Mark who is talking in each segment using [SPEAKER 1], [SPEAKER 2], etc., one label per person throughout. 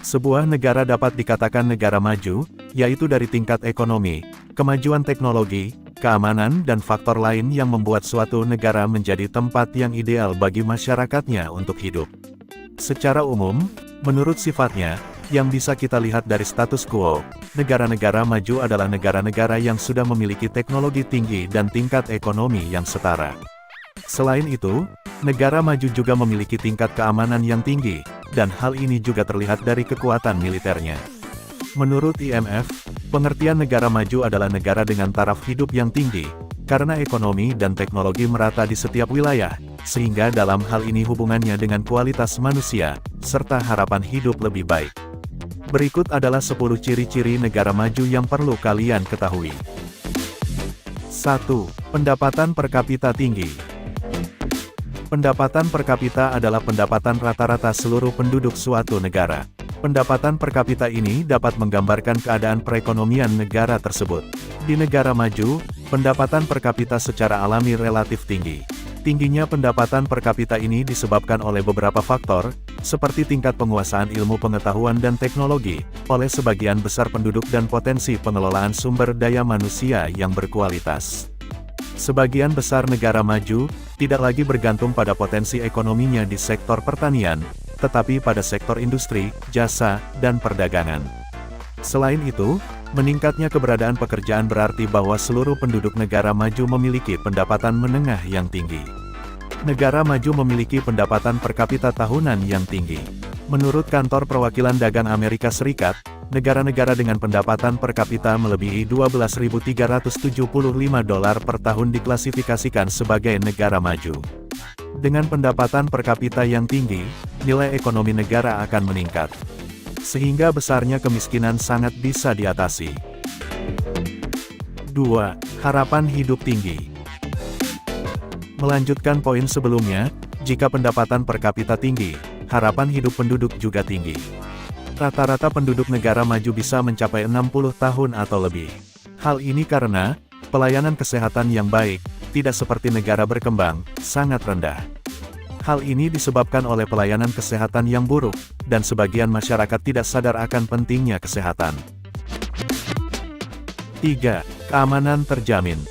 [SPEAKER 1] Sebuah negara dapat dikatakan negara maju, yaitu dari tingkat ekonomi, kemajuan teknologi, keamanan dan faktor lain yang membuat suatu negara menjadi tempat yang ideal bagi masyarakatnya untuk hidup. Secara umum, menurut sifatnya, yang bisa kita lihat dari status quo, negara-negara maju adalah negara-negara yang sudah memiliki teknologi tinggi dan tingkat ekonomi yang setara. Selain itu, negara maju juga memiliki tingkat keamanan yang tinggi, dan hal ini juga terlihat dari kekuatan militernya. Menurut IMF, pengertian negara maju adalah negara dengan taraf hidup yang tinggi, karena ekonomi dan teknologi merata di setiap wilayah, sehingga dalam hal ini hubungannya dengan kualitas manusia, serta harapan hidup lebih baik. Berikut adalah 10 ciri-ciri negara maju yang perlu kalian ketahui. 1. Pendapatan per kapita tinggi. Pendapatan per kapita adalah pendapatan rata-rata seluruh penduduk suatu negara. Pendapatan per kapita ini dapat menggambarkan keadaan perekonomian negara tersebut. Di negara maju, pendapatan per kapita secara alami relatif tinggi. Tingginya pendapatan per kapita ini disebabkan oleh beberapa faktor, seperti tingkat penguasaan ilmu pengetahuan dan teknologi, oleh sebagian besar penduduk dan potensi pengelolaan sumber daya manusia yang berkualitas. Sebagian besar negara maju, tidak lagi bergantung pada potensi ekonominya di sektor pertanian, tetapi pada sektor industri, jasa, dan perdagangan. Selain itu, meningkatnya keberadaan pekerjaan berarti bahwa seluruh penduduk negara maju memiliki pendapatan menengah yang tinggi. Negara maju memiliki pendapatan per kapita tahunan yang tinggi. Menurut Kantor Perwakilan Dagang Amerika Serikat, negara-negara dengan pendapatan per kapita melebihi $12.375 per tahun diklasifikasikan sebagai negara maju. Dengan pendapatan per kapita yang tinggi, nilai ekonomi negara akan meningkat. Sehingga besarnya kemiskinan sangat bisa diatasi. 2. Harapan hidup tinggi. Melanjutkan poin sebelumnya, jika pendapatan per kapita tinggi, harapan hidup penduduk juga tinggi. Rata-rata penduduk negara maju bisa mencapai 60 tahun atau lebih. Hal ini karena, pelayanan kesehatan yang baik, tidak seperti negara berkembang, sangat rendah. Hal ini disebabkan oleh pelayanan kesehatan yang buruk, dan sebagian masyarakat tidak sadar akan pentingnya kesehatan. 3. Keamanan terjamin.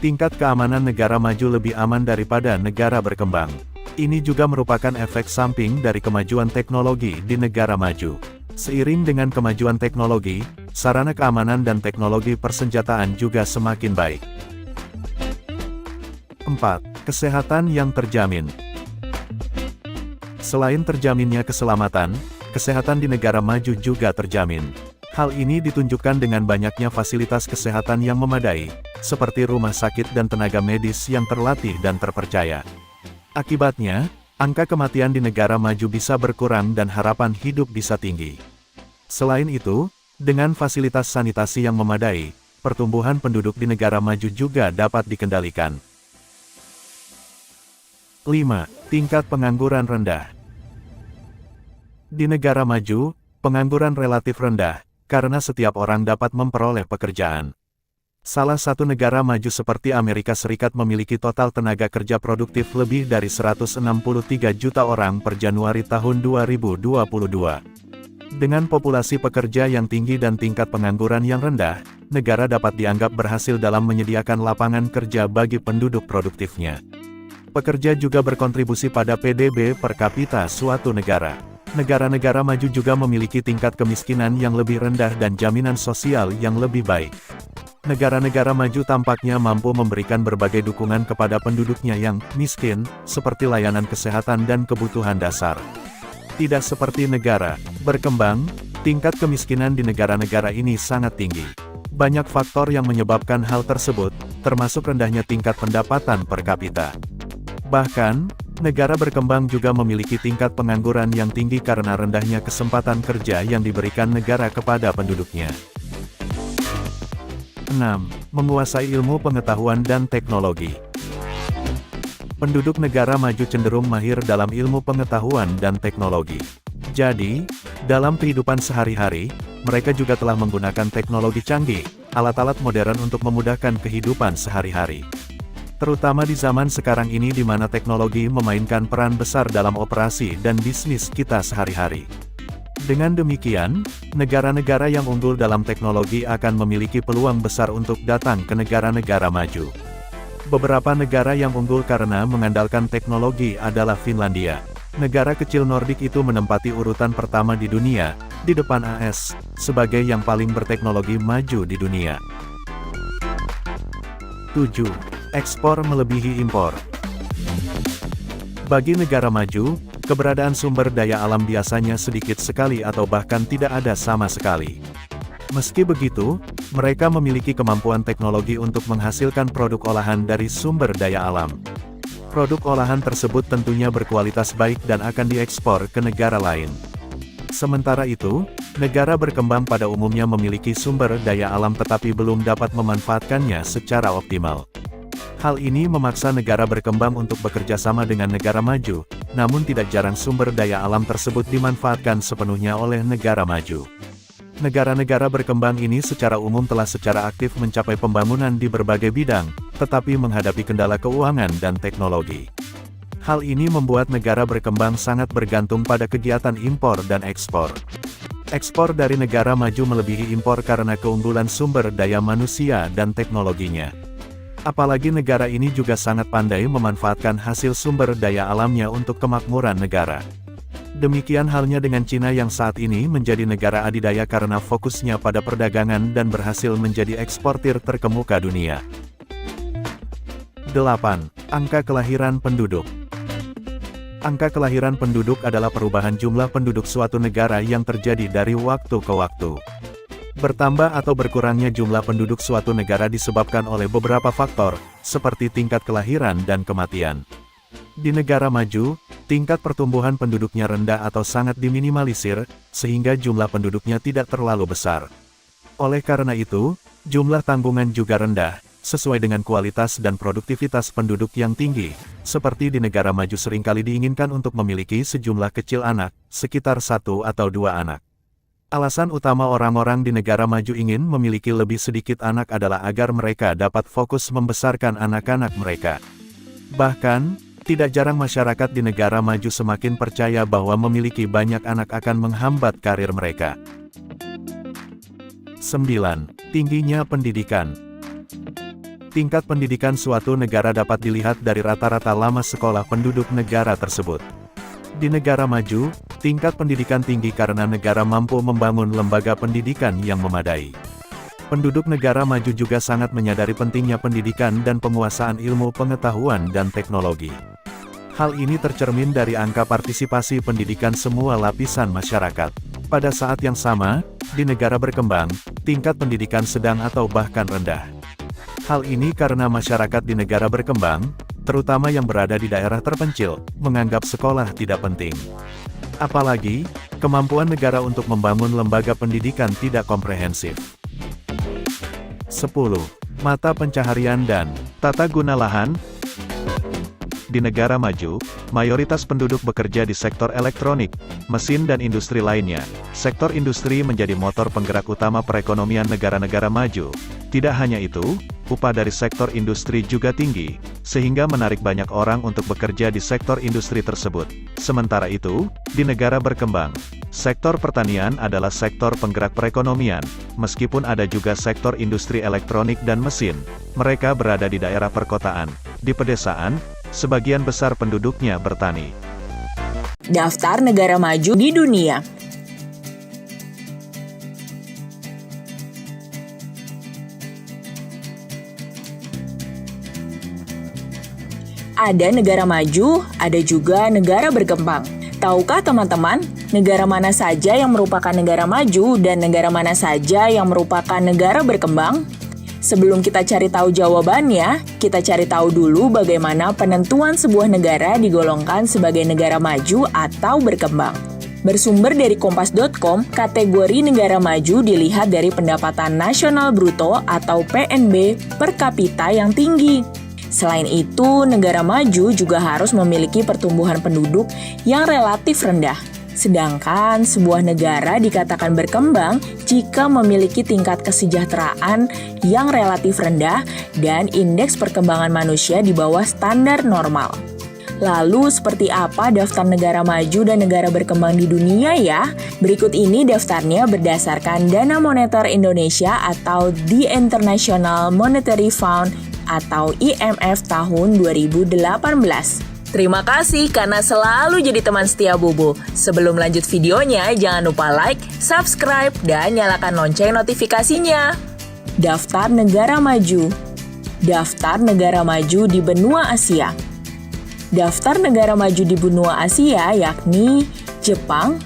[SPEAKER 1] Tingkat keamanan negara maju lebih aman daripada negara berkembang. Ini juga merupakan efek samping dari kemajuan teknologi di negara maju. Seiring dengan kemajuan teknologi, sarana keamanan dan teknologi persenjataan juga semakin baik. 4. Kesehatan yang terjamin. Selain terjaminnya keselamatan, kesehatan di negara maju juga terjamin. Hal ini ditunjukkan dengan banyaknya fasilitas kesehatan yang memadai, seperti rumah sakit dan tenaga medis yang terlatih dan terpercaya. Akibatnya, angka kematian di negara maju bisa berkurang dan harapan hidup bisa tinggi. Selain itu, dengan fasilitas sanitasi yang memadai, pertumbuhan penduduk di negara maju juga dapat dikendalikan. 5. Tingkat pengangguran rendah. Di negara maju, pengangguran relatif rendah, karena setiap orang dapat memperoleh pekerjaan. Salah satu negara maju seperti Amerika Serikat memiliki total tenaga kerja produktif lebih dari 163 juta orang per Januari tahun 2022. Dengan populasi pekerja yang tinggi dan tingkat pengangguran yang rendah, negara dapat dianggap berhasil dalam menyediakan lapangan kerja bagi penduduk produktifnya. Pekerja juga berkontribusi pada PDB per kapita suatu negara. Negara-negara maju juga memiliki tingkat kemiskinan yang lebih rendah dan jaminan sosial yang lebih baik. Negara-negara maju tampaknya mampu memberikan berbagai dukungan kepada penduduknya yang miskin, seperti layanan kesehatan dan kebutuhan dasar. Tidak seperti negara berkembang, tingkat kemiskinan di negara-negara ini sangat tinggi. Banyak faktor yang menyebabkan hal tersebut, termasuk rendahnya tingkat pendapatan per kapita. Bahkan, negara berkembang juga memiliki tingkat pengangguran yang tinggi karena rendahnya kesempatan kerja yang diberikan negara kepada penduduknya. 6. Menguasai ilmu pengetahuan dan teknologi. Penduduk negara maju cenderung mahir dalam ilmu pengetahuan dan teknologi. Jadi, dalam kehidupan sehari-hari, mereka juga telah menggunakan teknologi canggih, alat-alat modern untuk memudahkan kehidupan sehari-hari. Terutama di zaman sekarang ini di mana teknologi memainkan peran besar dalam operasi dan bisnis kita sehari-hari. Dengan demikian, negara-negara yang unggul dalam teknologi akan memiliki peluang besar untuk datang ke negara-negara maju. Beberapa negara yang unggul karena mengandalkan teknologi adalah Finlandia. Negara kecil Nordik itu menempati urutan pertama di dunia, di depan AS, sebagai yang paling berteknologi maju di dunia. 7. Ekspor melebihi impor. Bagi negara maju, keberadaan sumber daya alam biasanya sedikit sekali atau bahkan tidak ada sama sekali. Meski begitu, mereka memiliki kemampuan teknologi untuk menghasilkan produk olahan dari sumber daya alam. Produk olahan tersebut tentunya berkualitas baik dan akan diekspor ke negara lain. Sementara itu, negara berkembang pada umumnya memiliki sumber daya alam tetapi belum dapat memanfaatkannya secara optimal. Hal ini memaksa negara berkembang untuk bekerja sama dengan negara maju, namun tidak jarang sumber daya alam tersebut dimanfaatkan sepenuhnya oleh negara maju. Negara-negara berkembang ini secara umum telah secara aktif mencapai pembangunan di berbagai bidang, tetapi menghadapi kendala keuangan dan teknologi. Hal ini membuat negara berkembang sangat bergantung pada kegiatan impor dan ekspor. Ekspor dari negara maju melebihi impor karena keunggulan sumber daya manusia dan teknologinya. Apalagi negara ini juga sangat pandai memanfaatkan hasil sumber daya alamnya untuk kemakmuran negara. Demikian halnya dengan Cina yang saat ini menjadi negara adidaya karena fokusnya pada perdagangan dan berhasil menjadi eksportir terkemuka dunia. 8. Angka kelahiran penduduk. Angka kelahiran penduduk adalah perubahan jumlah penduduk suatu negara yang terjadi dari waktu ke waktu. Bertambah atau berkurangnya jumlah penduduk suatu negara disebabkan oleh beberapa faktor, seperti tingkat kelahiran dan kematian. Di negara maju, tingkat pertumbuhan penduduknya rendah atau sangat diminimalisir, sehingga jumlah penduduknya tidak terlalu besar. Oleh karena itu, jumlah tanggungan juga rendah, sesuai dengan kualitas dan produktivitas penduduk yang tinggi, seperti di negara maju seringkali diinginkan untuk memiliki sejumlah kecil anak, sekitar 1 atau 2 anak. Alasan utama orang-orang di negara maju ingin memiliki lebih sedikit anak adalah agar mereka dapat fokus membesarkan anak-anak mereka. Bahkan, tidak jarang masyarakat di negara maju semakin percaya bahwa memiliki banyak anak akan menghambat karir mereka. 9. Tingginya pendidikan. Tingkat pendidikan suatu negara dapat dilihat dari rata-rata lama sekolah penduduk negara tersebut. Di negara maju, tingkat pendidikan tinggi karena negara mampu membangun lembaga pendidikan yang memadai. Penduduk negara maju juga sangat menyadari pentingnya pendidikan dan penguasaan ilmu pengetahuan dan teknologi. Hal ini tercermin dari angka partisipasi pendidikan semua lapisan masyarakat. Pada saat yang sama, di negara berkembang, tingkat pendidikan sedang atau bahkan rendah. Hal ini karena masyarakat di negara berkembang, terutama yang berada di daerah terpencil, menganggap sekolah tidak penting. Apalagi, kemampuan negara untuk membangun lembaga pendidikan tidak komprehensif. 10. Mata pencaharian dan tata guna lahan. Di negara maju, mayoritas penduduk bekerja di sektor elektronik, mesin dan industri lainnya. Sektor industri menjadi motor penggerak utama perekonomian negara-negara maju. Tidak hanya itu, upah dari sektor industri juga tinggi, sehingga menarik banyak orang untuk bekerja di sektor industri tersebut. Sementara itu, di negara berkembang, sektor pertanian adalah sektor penggerak perekonomian, meskipun ada juga sektor industri elektronik dan mesin. Mereka berada di daerah perkotaan. Di pedesaan, sebagian besar penduduknya bertani.
[SPEAKER 2] Daftar negara maju di dunia. Ada negara maju, ada juga negara berkembang. Tahukah teman-teman, negara mana saja yang merupakan negara maju dan negara mana saja yang merupakan negara berkembang? Sebelum kita cari tahu jawabannya, kita cari tahu dulu bagaimana penentuan sebuah negara digolongkan sebagai negara maju atau berkembang. Bersumber dari kompas.com, kategori negara maju dilihat dari pendapatan nasional bruto atau PNB per kapita yang tinggi. Selain itu, negara maju juga harus memiliki pertumbuhan penduduk yang relatif rendah. Sedangkan sebuah negara dikatakan berkembang jika memiliki tingkat kesejahteraan yang relatif rendah dan indeks perkembangan manusia di bawah standar normal. Lalu seperti apa daftar negara maju dan negara berkembang di dunia ya? Berikut ini daftarnya berdasarkan Dana Moneter Indonesia atau The International Monetary Fund atau IMF tahun 2018. Terima kasih karena selalu jadi teman setia Bobo. Sebelum lanjut videonya, jangan lupa like, subscribe, dan nyalakan lonceng notifikasinya. Daftar negara maju. Daftar negara maju di benua Asia. Daftar negara maju di benua Asia yakni Jepang,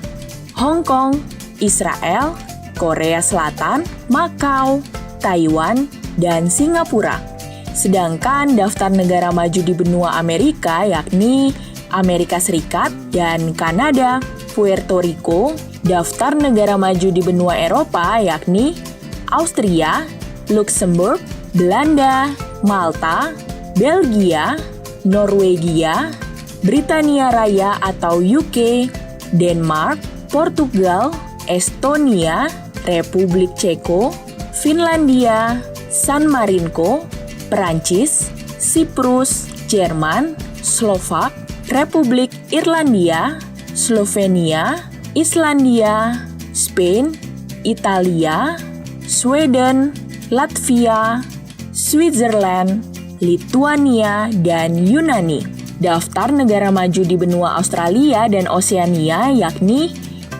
[SPEAKER 2] Hong Kong, Israel, Korea Selatan, Makau, Taiwan, dan Singapura. Sedangkan daftar negara maju di benua Amerika yakni Amerika Serikat dan Kanada, Puerto Rico. Daftar negara maju di benua Eropa yakni Austria, Luxembourg, Belanda, Malta, Belgia, Norwegia, Britania Raya atau UK, Denmark, Portugal, Estonia, Republik Ceko, Finlandia, San Marino, Perancis, Siprus, Jerman, Slovak, Republik Irlandia, Slovenia, Islandia, Spain, Italia, Sweden, Latvia, Switzerland, Lituania, dan Yunani. Daftar negara maju di benua Australia dan Oseania yakni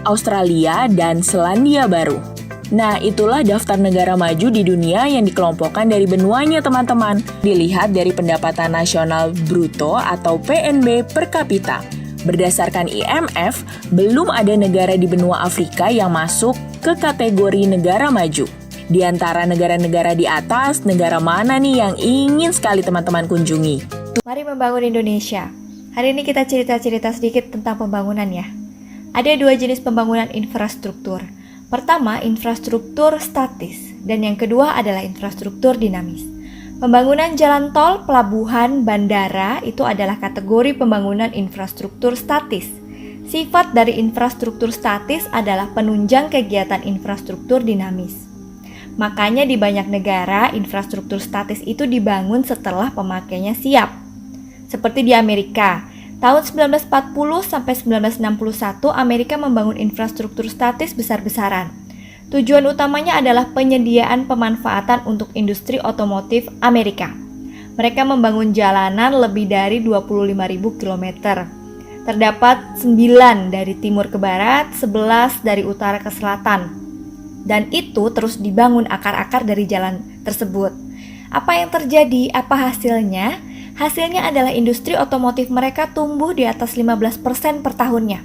[SPEAKER 2] Australia dan Selandia Baru. Nah, itulah daftar negara maju di dunia yang dikelompokkan dari benuanya teman-teman. Dilihat dari pendapatan nasional bruto atau PNB per kapita. Berdasarkan IMF, belum ada negara di benua Afrika yang masuk ke kategori negara maju. Di antara negara-negara di atas, negara mana nih yang ingin sekali teman-teman kunjungi?
[SPEAKER 3] Mari membangun Indonesia. Hari ini kita cerita-cerita sedikit tentang pembangunan ya. Ada dua jenis pembangunan infrastruktur. Pertama, infrastruktur statis, dan yang kedua adalah infrastruktur dinamis. Pembangunan jalan tol, pelabuhan, bandara itu adalah kategori pembangunan infrastruktur statis. Sifat dari infrastruktur statis adalah penunjang kegiatan infrastruktur dinamis. Makanya di banyak negara, infrastruktur statis itu dibangun setelah pemakainya siap. Seperti di Amerika, tahun 1940 sampai 1961 Amerika membangun infrastruktur statis besar-besaran. Tujuan utamanya adalah penyediaan pemanfaatan untuk industri otomotif Amerika. Mereka membangun jalanan lebih dari 25.000 km. Terdapat 9 dari timur ke barat, 11 dari utara ke selatan. Dan itu terus dibangun akar-akar dari jalan tersebut. Apa yang terjadi? Apa hasilnya? Hasilnya adalah industri otomotif mereka tumbuh di atas 15% per tahunnya.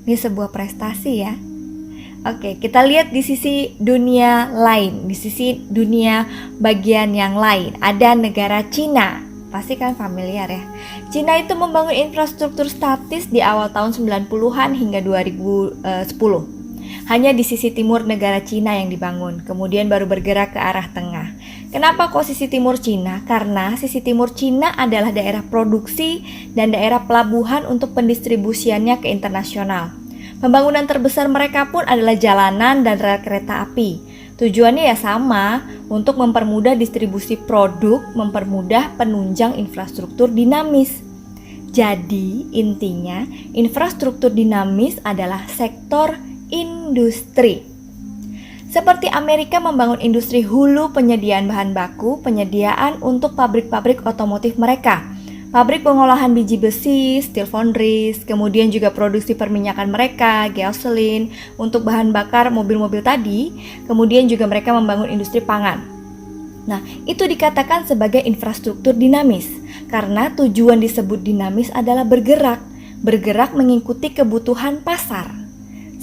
[SPEAKER 3] Ini sebuah prestasi ya. Oke, kita lihat di sisi dunia lain, di sisi dunia bagian yang lain. Ada negara Cina, pasti kan familiar ya. Cina itu membangun infrastruktur statis di awal tahun 90-an hingga 2010. Hanya di sisi timur negara Cina yang dibangun, kemudian baru bergerak ke arah tengah. Kenapa kok sisi timur Cina? Karena sisi timur Cina adalah daerah produksi dan daerah pelabuhan untuk pendistribusiannya ke internasional. Pembangunan terbesar mereka pun adalah jalanan dan rel kereta api. Tujuannya ya sama, untuk mempermudah distribusi produk, mempermudah penunjang infrastruktur dinamis. Jadi intinya, infrastruktur dinamis adalah sektor industri. Seperti Amerika membangun industri hulu penyediaan bahan baku, penyediaan untuk pabrik-pabrik otomotif mereka. Pabrik pengolahan biji besi, steel foundries, kemudian juga produksi perminyakan mereka, gasoline, untuk bahan bakar mobil-mobil tadi. Kemudian juga mereka membangun industri pangan. Nah, itu dikatakan sebagai infrastruktur dinamis, karena tujuan disebut dinamis adalah bergerak mengikuti kebutuhan pasar.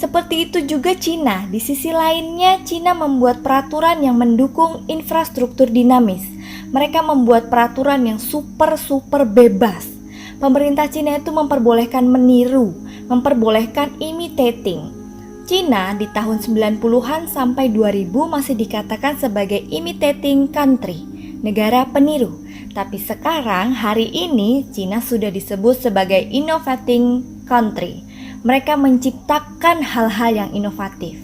[SPEAKER 3] Seperti itu juga Cina. Di sisi lainnya, Cina membuat peraturan yang mendukung infrastruktur dinamis. Mereka membuat peraturan yang super bebas. Pemerintah Cina itu memperbolehkan meniru, memperbolehkan imitating. Cina di tahun 90-an sampai 2000 masih dikatakan sebagai imitating country, negara peniru. Tapi sekarang, hari ini, Cina sudah disebut sebagai innovating country. Mereka menciptakan hal-hal yang inovatif.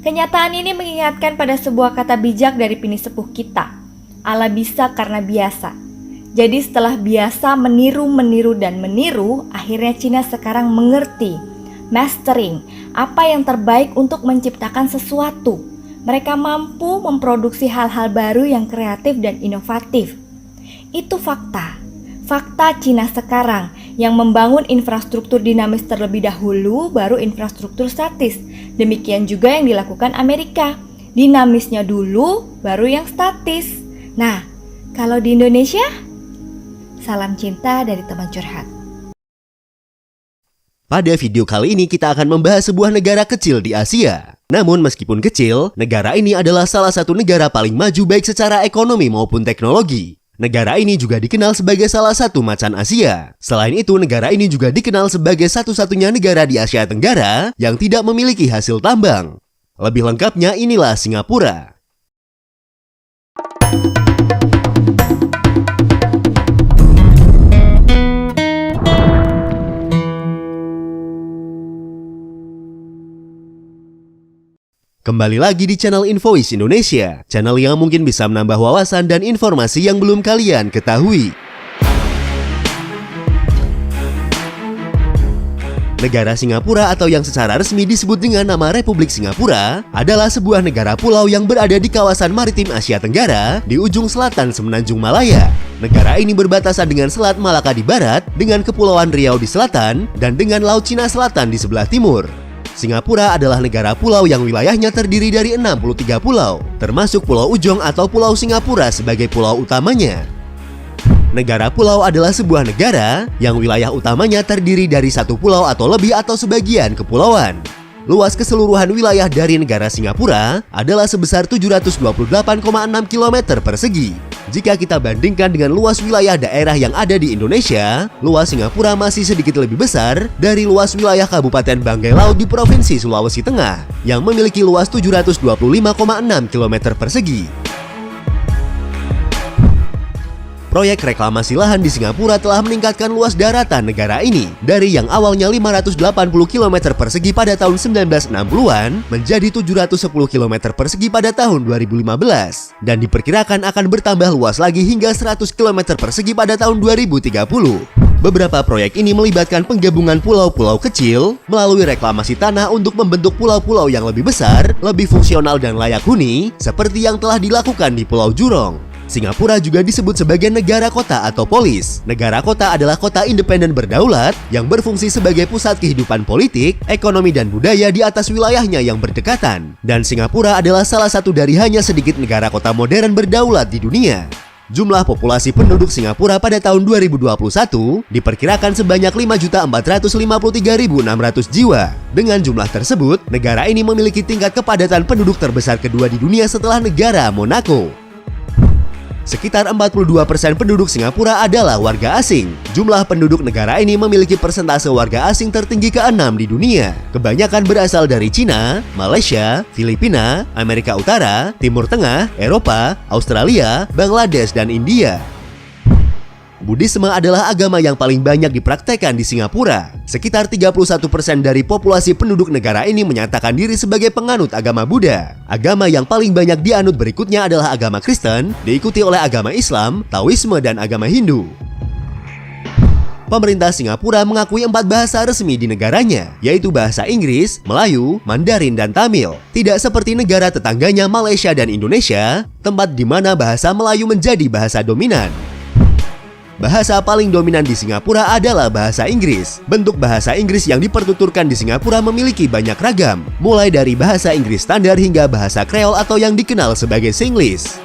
[SPEAKER 3] Kenyataan ini mengingatkan pada sebuah kata bijak dari pini sepuh kita. Allah bisa karena biasa. Jadi setelah biasa meniru, akhirnya Cina sekarang mengerti, mastering, apa yang terbaik untuk menciptakan sesuatu. Mereka mampu memproduksi hal-hal baru yang kreatif dan inovatif. Itu fakta. Fakta Cina sekarang yang membangun infrastruktur dinamis terlebih dahulu, baru infrastruktur statis. Demikian juga yang dilakukan Amerika. Dinamisnya dulu, baru yang statis. Nah, kalau di Indonesia, salam cinta dari teman curhat.
[SPEAKER 4] Pada video kali ini kita akan membahas sebuah negara kecil di Asia. Namun meskipun kecil, negara ini adalah salah satu negara paling maju baik secara ekonomi maupun teknologi. Negara ini juga dikenal sebagai salah satu macan Asia. Selain itu, negara ini juga dikenal sebagai satu-satunya negara di Asia Tenggara yang tidak memiliki hasil tambang. Lebih lengkapnya inilah Singapura. Kembali lagi di channel Invoice Indonesia, channel yang mungkin bisa menambah wawasan dan informasi yang belum kalian ketahui. Negara Singapura atau yang secara resmi disebut dengan nama Republik Singapura adalah sebuah negara pulau yang berada di kawasan maritim Asia Tenggara di ujung selatan Semenanjung Malaya. Negara ini berbatasan dengan Selat Malaka di barat, dengan Kepulauan Riau di selatan, dan dengan Laut Cina Selatan di sebelah timur. Singapura adalah negara pulau yang wilayahnya terdiri dari 63 pulau, termasuk Pulau Ujong atau Pulau Singapura sebagai pulau utamanya. Negara pulau adalah sebuah negara yang wilayah utamanya terdiri dari satu pulau atau lebih atau sebagian kepulauan. Luas keseluruhan wilayah dari negara Singapura adalah sebesar 728,6 km persegi. Jika kita bandingkan dengan luas wilayah daerah yang ada di Indonesia, luas Singapura masih sedikit lebih besar dari luas wilayah Kabupaten Banggai Laut di Provinsi Sulawesi Tengah yang memiliki luas 725,6 km persegi. Proyek reklamasi lahan di Singapura telah meningkatkan luas daratan negara ini dari yang awalnya 580 km persegi pada tahun 1960-an menjadi 710 km persegi pada tahun 2015 dan diperkirakan akan bertambah luas lagi hingga 100 km persegi pada tahun 2030. Beberapa proyek ini melibatkan penggabungan pulau-pulau kecil melalui reklamasi tanah untuk membentuk pulau-pulau yang lebih besar, lebih fungsional dan layak huni seperti yang telah dilakukan di Pulau Jurong. Singapura juga disebut sebagai negara kota atau polis. Negara kota adalah kota independen berdaulat yang berfungsi sebagai pusat kehidupan politik, ekonomi dan budaya di atas wilayahnya yang berdekatan. Dan Singapura adalah salah satu dari hanya sedikit negara kota modern berdaulat di dunia. Jumlah populasi penduduk Singapura pada tahun 2021 diperkirakan sebanyak 5.453.600 jiwa. Dengan jumlah tersebut, negara ini memiliki tingkat kepadatan penduduk terbesar kedua di dunia setelah negara Monaco. Sekitar 42% penduduk Singapura adalah warga asing. Jumlah penduduk negara ini memiliki persentase warga asing tertinggi ke-6 di dunia. Kebanyakan berasal dari Cina, Malaysia, Filipina, Amerika Utara, Timur Tengah, Eropa, Australia, Bangladesh, dan India. Buddhisme adalah agama yang paling banyak dipraktekkan di Singapura. Sekitar 31% dari populasi penduduk negara ini menyatakan diri sebagai penganut agama Buddha. Agama yang paling banyak dianut berikutnya adalah agama Kristen, diikuti oleh agama Islam, Taoisme, dan agama Hindu. Pemerintah Singapura mengakui 4 bahasa resmi di negaranya, yaitu bahasa Inggris, Melayu, Mandarin, dan Tamil. Tidak seperti negara tetangganya Malaysia dan Indonesia, tempat di mana bahasa Melayu menjadi bahasa dominan. Bahasa paling dominan di Singapura adalah bahasa Inggris. Bentuk bahasa Inggris yang dipertuturkan di Singapura memiliki banyak ragam, mulai dari bahasa Inggris standar hingga bahasa Kreol atau yang dikenal sebagai Singlish.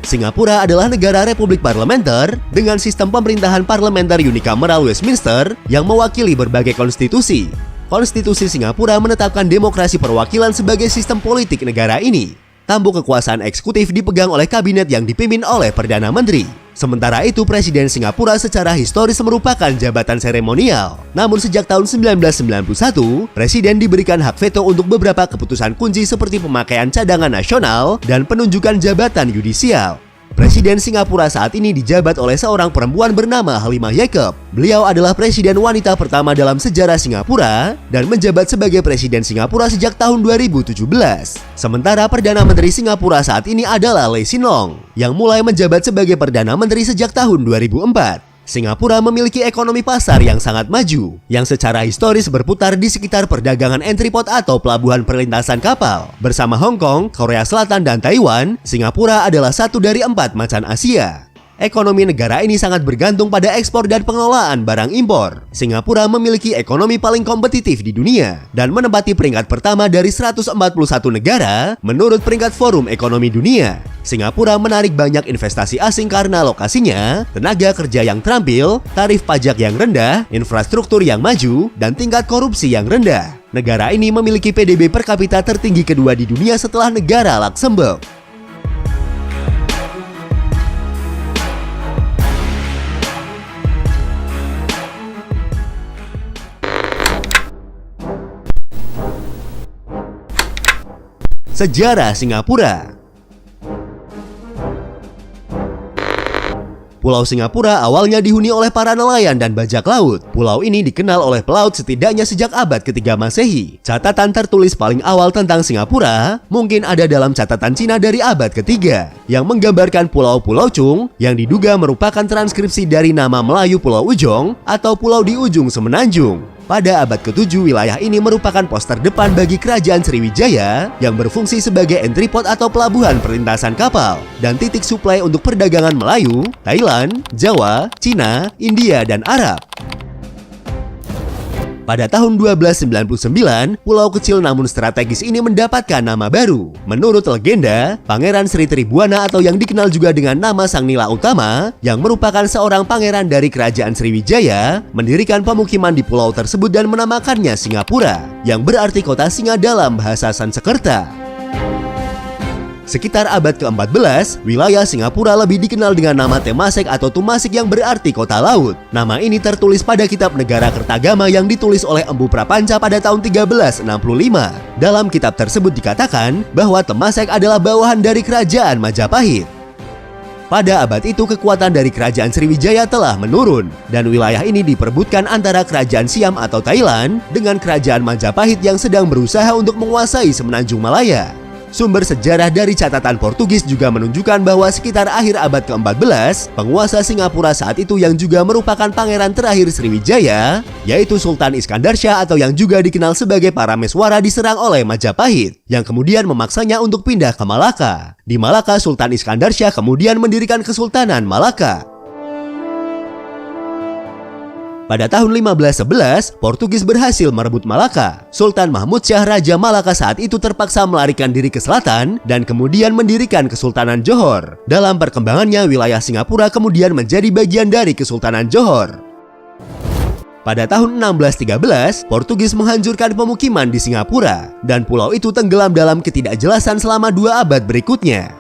[SPEAKER 4] Singapura adalah negara republik parlementer dengan sistem pemerintahan parlementer unicameral Westminster yang mewakili berbagai konstitusi. Konstitusi Singapura menetapkan demokrasi perwakilan sebagai sistem politik negara ini. Tampuk kekuasaan eksekutif dipegang oleh kabinet yang dipimpin oleh Perdana Menteri. Sementara itu, Presiden Singapura secara historis merupakan jabatan seremonial. Namun sejak tahun 1991, Presiden diberikan hak veto untuk beberapa keputusan kunci seperti pemakaian cadangan nasional dan penunjukan jabatan yudisial. Presiden Singapura saat ini dijabat oleh seorang perempuan bernama Halimah Yacob. Beliau adalah presiden wanita pertama dalam sejarah Singapura dan menjabat sebagai presiden Singapura sejak tahun 2017. Sementara Perdana Menteri Singapura saat ini adalah Lee Hsien Loong yang mulai menjabat sebagai Perdana Menteri sejak tahun 2004. Singapura memiliki ekonomi pasar yang sangat maju, yang secara historis berputar di sekitar perdagangan entrepot atau pelabuhan perlintasan kapal. Bersama Hong Kong, Korea Selatan, dan Taiwan, Singapura adalah satu dari 4 macan Asia. Ekonomi negara ini sangat bergantung pada ekspor dan pengelolaan barang impor. Singapura memiliki ekonomi paling kompetitif di dunia dan menempati peringkat pertama dari 141 negara menurut peringkat Forum Ekonomi Dunia. Singapura menarik banyak investasi asing karena lokasinya, tenaga kerja yang terampil, tarif pajak yang rendah, infrastruktur yang maju, dan tingkat korupsi yang rendah. Negara ini memiliki PDB per kapita tertinggi kedua di dunia setelah negara Luxembourg. Sejarah Singapura. Pulau Singapura awalnya dihuni oleh para nelayan dan bajak laut. Pulau ini dikenal oleh pelaut setidaknya sejak abad ke-3 Masehi. Catatan tertulis paling awal tentang Singapura mungkin ada dalam catatan Cina dari abad ke-3 yang menggambarkan Pulau-Pulau Chung yang diduga merupakan transkripsi dari nama Melayu Pulau Ujong atau Pulau di Ujung Semenanjung. Pada abad ke-7, wilayah ini merupakan poster depan bagi Kerajaan Sriwijaya yang berfungsi sebagai entrepot atau pelabuhan perlintasan kapal dan titik suplai untuk perdagangan Melayu, Thailand, Jawa, Cina, India, dan Arab. Pada tahun 1299, pulau kecil namun strategis ini mendapatkan nama baru. Menurut legenda, Pangeran Sri Tribuana atau yang dikenal juga dengan nama Sang Nila Utama, yang merupakan seorang pangeran dari Kerajaan Sriwijaya, mendirikan pemukiman di pulau tersebut dan menamakannya Singapura, yang berarti kota singa dalam bahasa Sanskerta. Sekitar abad ke-14, wilayah Singapura lebih dikenal dengan nama Temasek atau Tumasik yang berarti kota laut. Nama ini tertulis pada kitab Negara Kertagama yang ditulis oleh Empu Prapanca pada tahun 1365. Dalam kitab tersebut dikatakan bahwa Temasek adalah bawahan dari Kerajaan Majapahit. Pada abad itu kekuatan dari Kerajaan Sriwijaya telah menurun dan wilayah ini diperebutkan antara Kerajaan Siam atau Thailand dengan Kerajaan Majapahit yang sedang berusaha untuk menguasai Semenanjung Malaya. Sumber sejarah dari catatan Portugis juga menunjukkan bahwa sekitar akhir abad ke-14, penguasa Singapura saat itu yang juga merupakan pangeran terakhir Sriwijaya, yaitu Sultan Iskandar Shah atau yang juga dikenal sebagai Parameswara diserang oleh Majapahit, yang kemudian memaksanya untuk pindah ke Malaka. Di Malaka, Sultan Iskandar Shah kemudian mendirikan Kesultanan Malaka. Pada tahun 1511, Portugis berhasil merebut Malaka. Sultan Mahmud Shah Raja Malaka saat itu terpaksa melarikan diri ke selatan dan kemudian mendirikan Kesultanan Johor. Dalam perkembangannya, wilayah Singapura kemudian menjadi bagian dari Kesultanan Johor. Pada tahun 1613, Portugis menghancurkan pemukiman di Singapura dan pulau itu tenggelam dalam ketidakjelasan selama 2 abad berikutnya.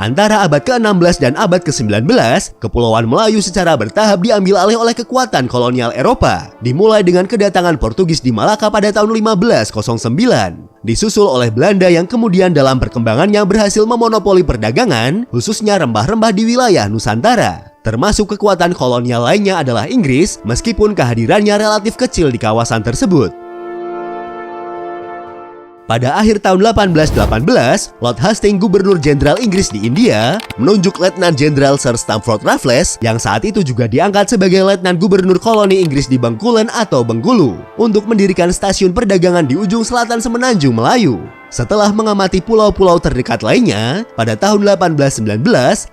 [SPEAKER 4] Antara abad ke-16 dan abad ke-19, Kepulauan Melayu secara bertahap diambil alih oleh kekuatan kolonial Eropa, dimulai dengan kedatangan Portugis di Malaka pada tahun 1509, disusul oleh Belanda yang kemudian dalam perkembangannya berhasil memonopoli perdagangan, khususnya rempah-rempah di wilayah Nusantara. Termasuk kekuatan kolonial lainnya adalah Inggris, meskipun kehadirannya relatif kecil di kawasan tersebut. Pada akhir tahun 1818, Lord Hastings, Gubernur Jenderal Inggris di India, menunjuk Letnan Jenderal Sir Stamford Raffles yang saat itu juga diangkat sebagai Letnan Gubernur Koloni Inggris di Bengkulen atau Bengkulu untuk mendirikan stasiun perdagangan di ujung selatan Semenanjung Melayu. Setelah mengamati pulau-pulau terdekat lainnya, pada tahun 1819,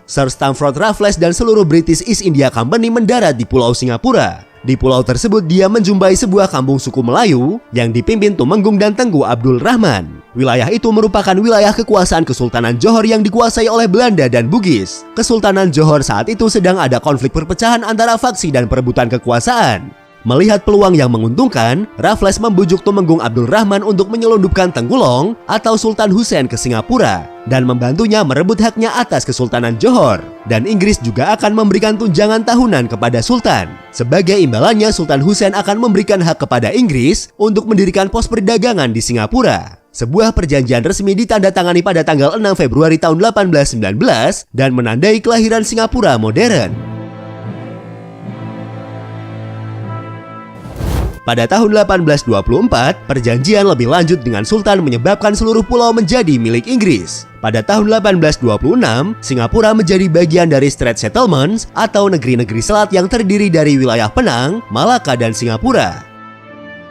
[SPEAKER 4] Sir Stamford Raffles dan seluruh British East India Company mendarat di Pulau Singapura. Di pulau tersebut dia menjumpai sebuah kampung suku Melayu yang dipimpin Tumenggung dan Tengku Abdul Rahman. Wilayah itu merupakan wilayah kekuasaan Kesultanan Johor yang dikuasai oleh Belanda dan Bugis. Kesultanan Johor saat itu sedang ada konflik perpecahan antara faksi dan perebutan kekuasaan. Melihat peluang yang menguntungkan, Raffles membujuk Tumenggung Abdul Rahman untuk menyelundupkan Tengkulong atau Sultan Hussein ke Singapura dan membantunya merebut haknya atas Kesultanan Johor. Dan Inggris juga akan memberikan tunjangan tahunan kepada Sultan. Sebagai imbalannya, Sultan Hussein akan memberikan hak kepada Inggris untuk mendirikan pos perdagangan di Singapura. Sebuah perjanjian resmi ditandatangani pada tanggal 6 Februari tahun 1819 dan menandai kelahiran Singapura modern. Pada tahun 1824, perjanjian lebih lanjut dengan Sultan menyebabkan seluruh pulau menjadi milik Inggris. Pada tahun 1826, Singapura menjadi bagian dari Strait Settlements atau negeri-negeri selat yang terdiri dari wilayah Penang, Malaka, dan Singapura.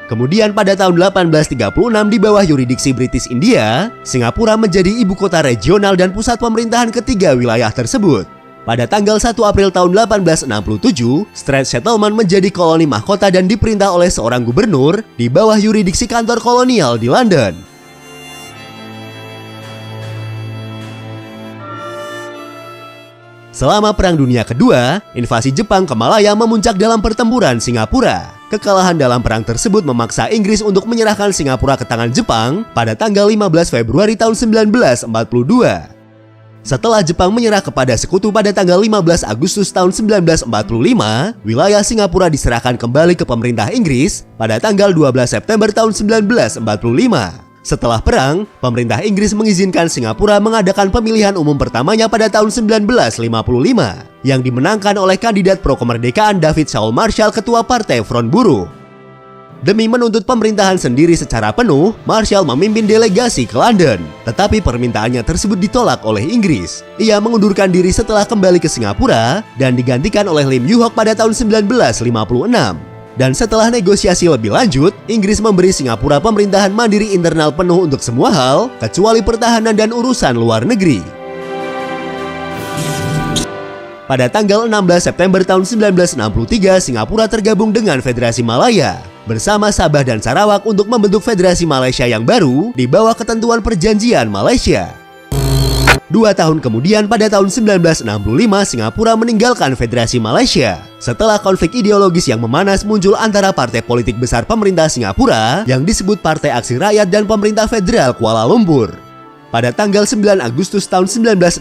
[SPEAKER 4] Kemudian pada tahun 1836 di bawah yuridiksi British India, Singapura menjadi ibu kota regional dan pusat pemerintahan ketiga wilayah tersebut. Pada tanggal 1 April tahun 1867, Strait Settlement menjadi koloni mahkota dan diperintah oleh seorang gubernur di bawah yuridiksi kantor kolonial di London. Selama Perang Dunia Kedua, invasi Jepang ke Malaya memuncak dalam pertempuran Singapura. Kekalahan dalam perang tersebut memaksa Inggris untuk menyerahkan Singapura ke tangan Jepang pada tanggal 15 Februari tahun 1942. Setelah Jepang menyerah kepada sekutu pada tanggal 15 Agustus tahun 1945, wilayah Singapura diserahkan kembali ke pemerintah Inggris pada tanggal 12 September tahun 1945. Setelah perang, pemerintah Inggris mengizinkan Singapura mengadakan pemilihan umum pertamanya pada tahun 1955 yang dimenangkan oleh kandidat pro-kemerdekaan David Saul Marshall, ketua Partai Front Buruh. Demi menuntut pemerintahan sendiri secara penuh, Marshall memimpin delegasi ke London. Tetapi permintaannya tersebut ditolak oleh Inggris. Ia mengundurkan diri setelah kembali ke Singapura dan digantikan oleh Lim Yew Hock pada tahun 1956. Dan setelah negosiasi lebih lanjut, Inggris memberi Singapura pemerintahan mandiri internal penuh untuk semua hal, kecuali pertahanan dan urusan luar negeri. Pada tanggal 16 September tahun 1963, Singapura tergabung dengan Federasi Malaya bersama Sabah dan Sarawak untuk membentuk Federasi Malaysia yang baru di bawah ketentuan Perjanjian Malaysia. 2 tahun kemudian pada tahun 1965, Singapura meninggalkan Federasi Malaysia setelah konflik ideologis yang memanas muncul antara partai politik besar pemerintah Singapura yang disebut Partai Aksi Rakyat dan pemerintah federal Kuala Lumpur. Pada tanggal 9 Agustus tahun 1965,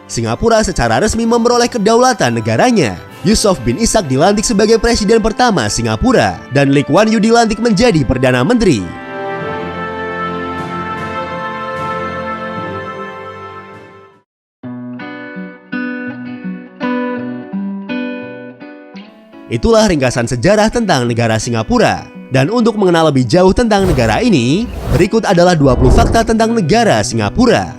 [SPEAKER 4] Singapura secara resmi memperoleh kedaulatan negaranya. Yusof bin Ishak dilantik sebagai presiden pertama Singapura dan Lee Kuan Yew dilantik menjadi Perdana Menteri. Itulah ringkasan sejarah tentang negara Singapura. Dan untuk mengenal lebih jauh tentang negara ini, berikut adalah 20 fakta tentang negara Singapura.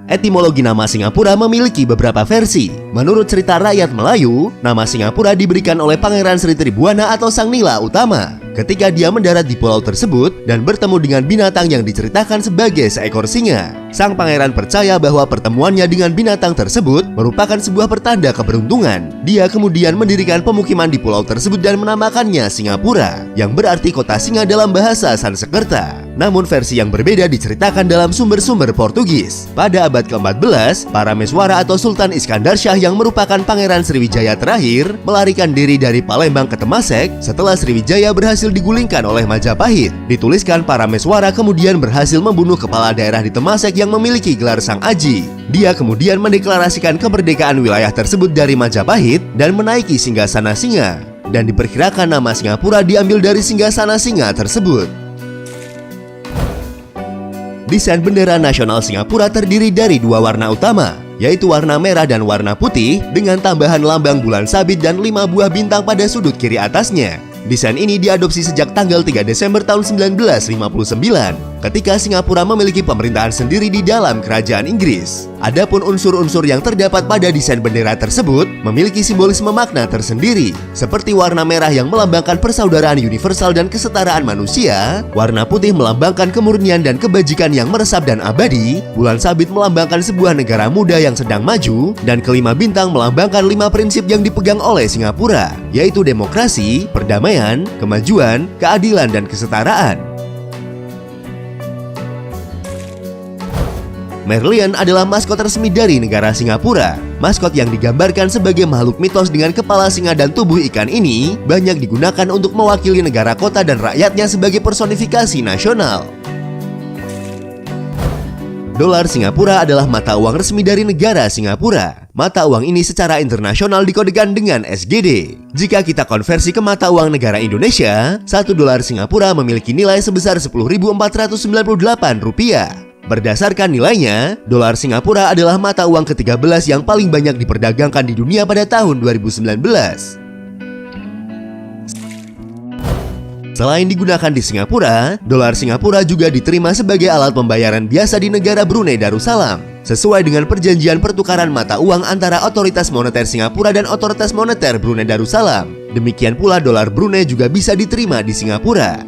[SPEAKER 4] Etimologi nama Singapura memiliki beberapa versi. Menurut cerita rakyat Melayu, nama Singapura diberikan oleh Pangeran Sri Tribuana atau Sang Nila Utama ketika dia mendarat di pulau tersebut dan bertemu dengan binatang yang diceritakan sebagai seekor singa. Sang pangeran percaya bahwa pertemuannya dengan binatang tersebut merupakan sebuah pertanda keberuntungan. Dia kemudian mendirikan pemukiman di pulau tersebut dan menamakannya Singapura, yang berarti kota singa dalam bahasa Sanskerta. Namun versi yang berbeda diceritakan dalam sumber-sumber Portugis. Pada abad ke-14, Parameswara atau Sultan Iskandar Shah yang merupakan Pangeran Sriwijaya terakhir melarikan diri dari Palembang ke Temasek setelah Sriwijaya berhasil digulingkan oleh Majapahit. Dituliskan Parameswara kemudian berhasil membunuh kepala daerah di Temasek yang memiliki gelar Sang Aji. Dia kemudian mendeklarasikan kemerdekaan wilayah tersebut dari Majapahit dan menaiki singgasana singa. Dan diperkirakan nama Singapura diambil dari singgasana singa tersebut. Desain bendera nasional Singapura terdiri dari 2 warna utama, yaitu warna merah dan warna putih dengan tambahan lambang bulan sabit dan 5 buah bintang pada sudut kiri atasnya. Desain ini diadopsi sejak tanggal 3 Desember tahun 1959 ketika Singapura memiliki pemerintahan sendiri di dalam kerajaan Inggris. Adapun unsur-unsur yang terdapat pada desain bendera tersebut memiliki simbolisme makna tersendiri, seperti warna merah yang melambangkan persaudaraan universal dan kesetaraan manusia, warna putih melambangkan kemurnian dan kebajikan yang meresap dan abadi, bulan sabit melambangkan sebuah negara muda yang sedang maju, dan kelima bintang melambangkan 5 prinsip yang dipegang oleh Singapura, yaitu demokrasi, perdamaian, kemajuan, keadilan, dan kesetaraan. Merlion adalah maskot resmi dari negara Singapura. Maskot yang digambarkan sebagai makhluk mitos dengan kepala singa dan tubuh ikan ini banyak digunakan untuk mewakili negara, kota, dan rakyatnya sebagai personifikasi nasional. Dolar Singapura adalah mata uang resmi dari negara Singapura. Mata uang ini secara internasional dikodekan dengan SGD. Jika kita konversi ke mata uang negara Indonesia, 1 dolar Singapura memiliki nilai sebesar Rp10.498. Berdasarkan nilainya, dolar Singapura adalah mata uang ke-13 yang paling banyak diperdagangkan di dunia pada tahun 2019. Selain digunakan di Singapura, dolar Singapura juga diterima sebagai alat pembayaran biasa di negara Brunei Darussalam, sesuai dengan perjanjian pertukaran mata uang antara Otoritas Moneter Singapura dan Otoritas Moneter Brunei Darussalam. Demikian pula dolar Brunei juga bisa diterima di Singapura.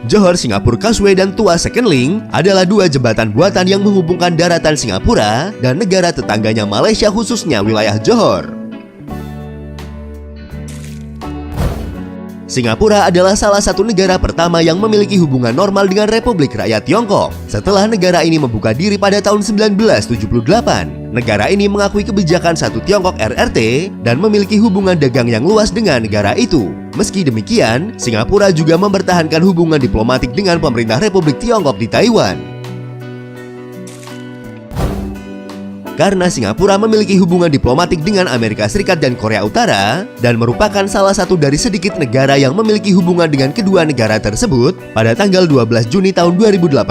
[SPEAKER 4] Johor Singapore Causeway dan Tuas Second Link adalah dua jembatan buatan yang menghubungkan daratan Singapura dan negara tetangganya Malaysia, khususnya wilayah Johor. Singapura adalah salah satu negara pertama yang memiliki hubungan normal dengan Republik Rakyat Tiongkok setelah negara ini membuka diri pada tahun 1978. Negara ini mengakui kebijakan Satu Tiongkok RRT dan memiliki hubungan dagang yang luas dengan negara itu. Meski demikian, Singapura juga mempertahankan hubungan diplomatik dengan pemerintah Republik Tiongkok di Taiwan. Karena Singapura memiliki hubungan diplomatik dengan Amerika Serikat dan Korea Utara dan merupakan salah satu dari sedikit negara yang memiliki hubungan dengan kedua negara tersebut, pada tanggal 12 Juni tahun 2018,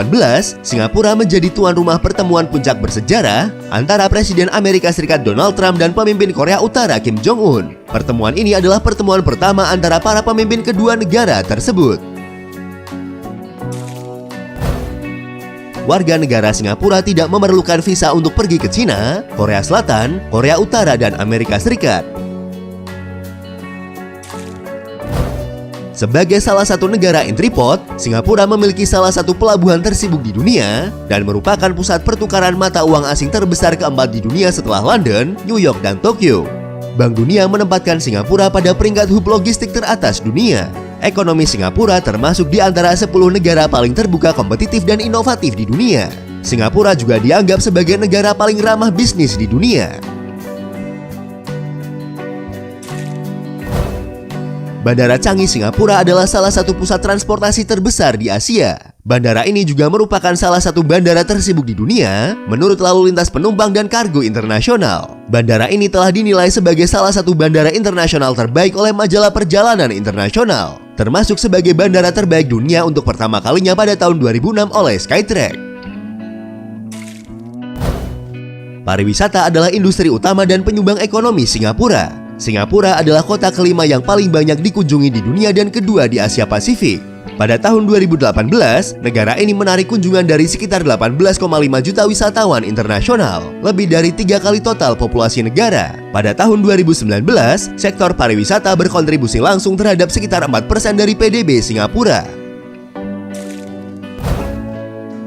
[SPEAKER 4] Singapura menjadi tuan rumah pertemuan puncak bersejarah antara Presiden Amerika Serikat Donald Trump dan pemimpin Korea Utara Kim Jong-un. Pertemuan ini adalah pertemuan pertama antara para pemimpin kedua negara tersebut. Warga negara Singapura tidak memerlukan visa untuk pergi ke Cina, Korea Selatan, Korea Utara, dan Amerika Serikat. Sebagai salah satu negara entry port, Singapura memiliki salah satu pelabuhan tersibuk di dunia dan merupakan pusat pertukaran mata uang asing terbesar keempat di dunia setelah London, New York, dan Tokyo. Bank Dunia menempatkan Singapura pada peringkat hub logistik teratas dunia. Ekonomi Singapura termasuk di antara 10 negara paling terbuka, kompetitif, dan inovatif di dunia. Singapura juga dianggap sebagai negara paling ramah bisnis di dunia. Bandara Changi Singapura adalah salah satu pusat transportasi terbesar di Asia. Bandara ini juga merupakan salah satu bandara tersibuk di dunia menurut lalu lintas penumpang dan kargo internasional. Bandara ini telah dinilai sebagai salah satu bandara internasional terbaik oleh majalah perjalanan internasional, termasuk sebagai bandara terbaik dunia untuk pertama kalinya pada tahun 2006 oleh Skytrack. Pariwisata adalah industri utama dan penyumbang ekonomi Singapura. Singapura adalah kota kelima yang paling banyak dikunjungi di dunia dan kedua di Asia Pasifik. Pada tahun 2018, negara ini menarik kunjungan dari sekitar 18,5 juta wisatawan internasional, lebih dari 3 kali total populasi negara. Pada tahun 2019, sektor pariwisata berkontribusi langsung terhadap sekitar 4% dari PDB Singapura.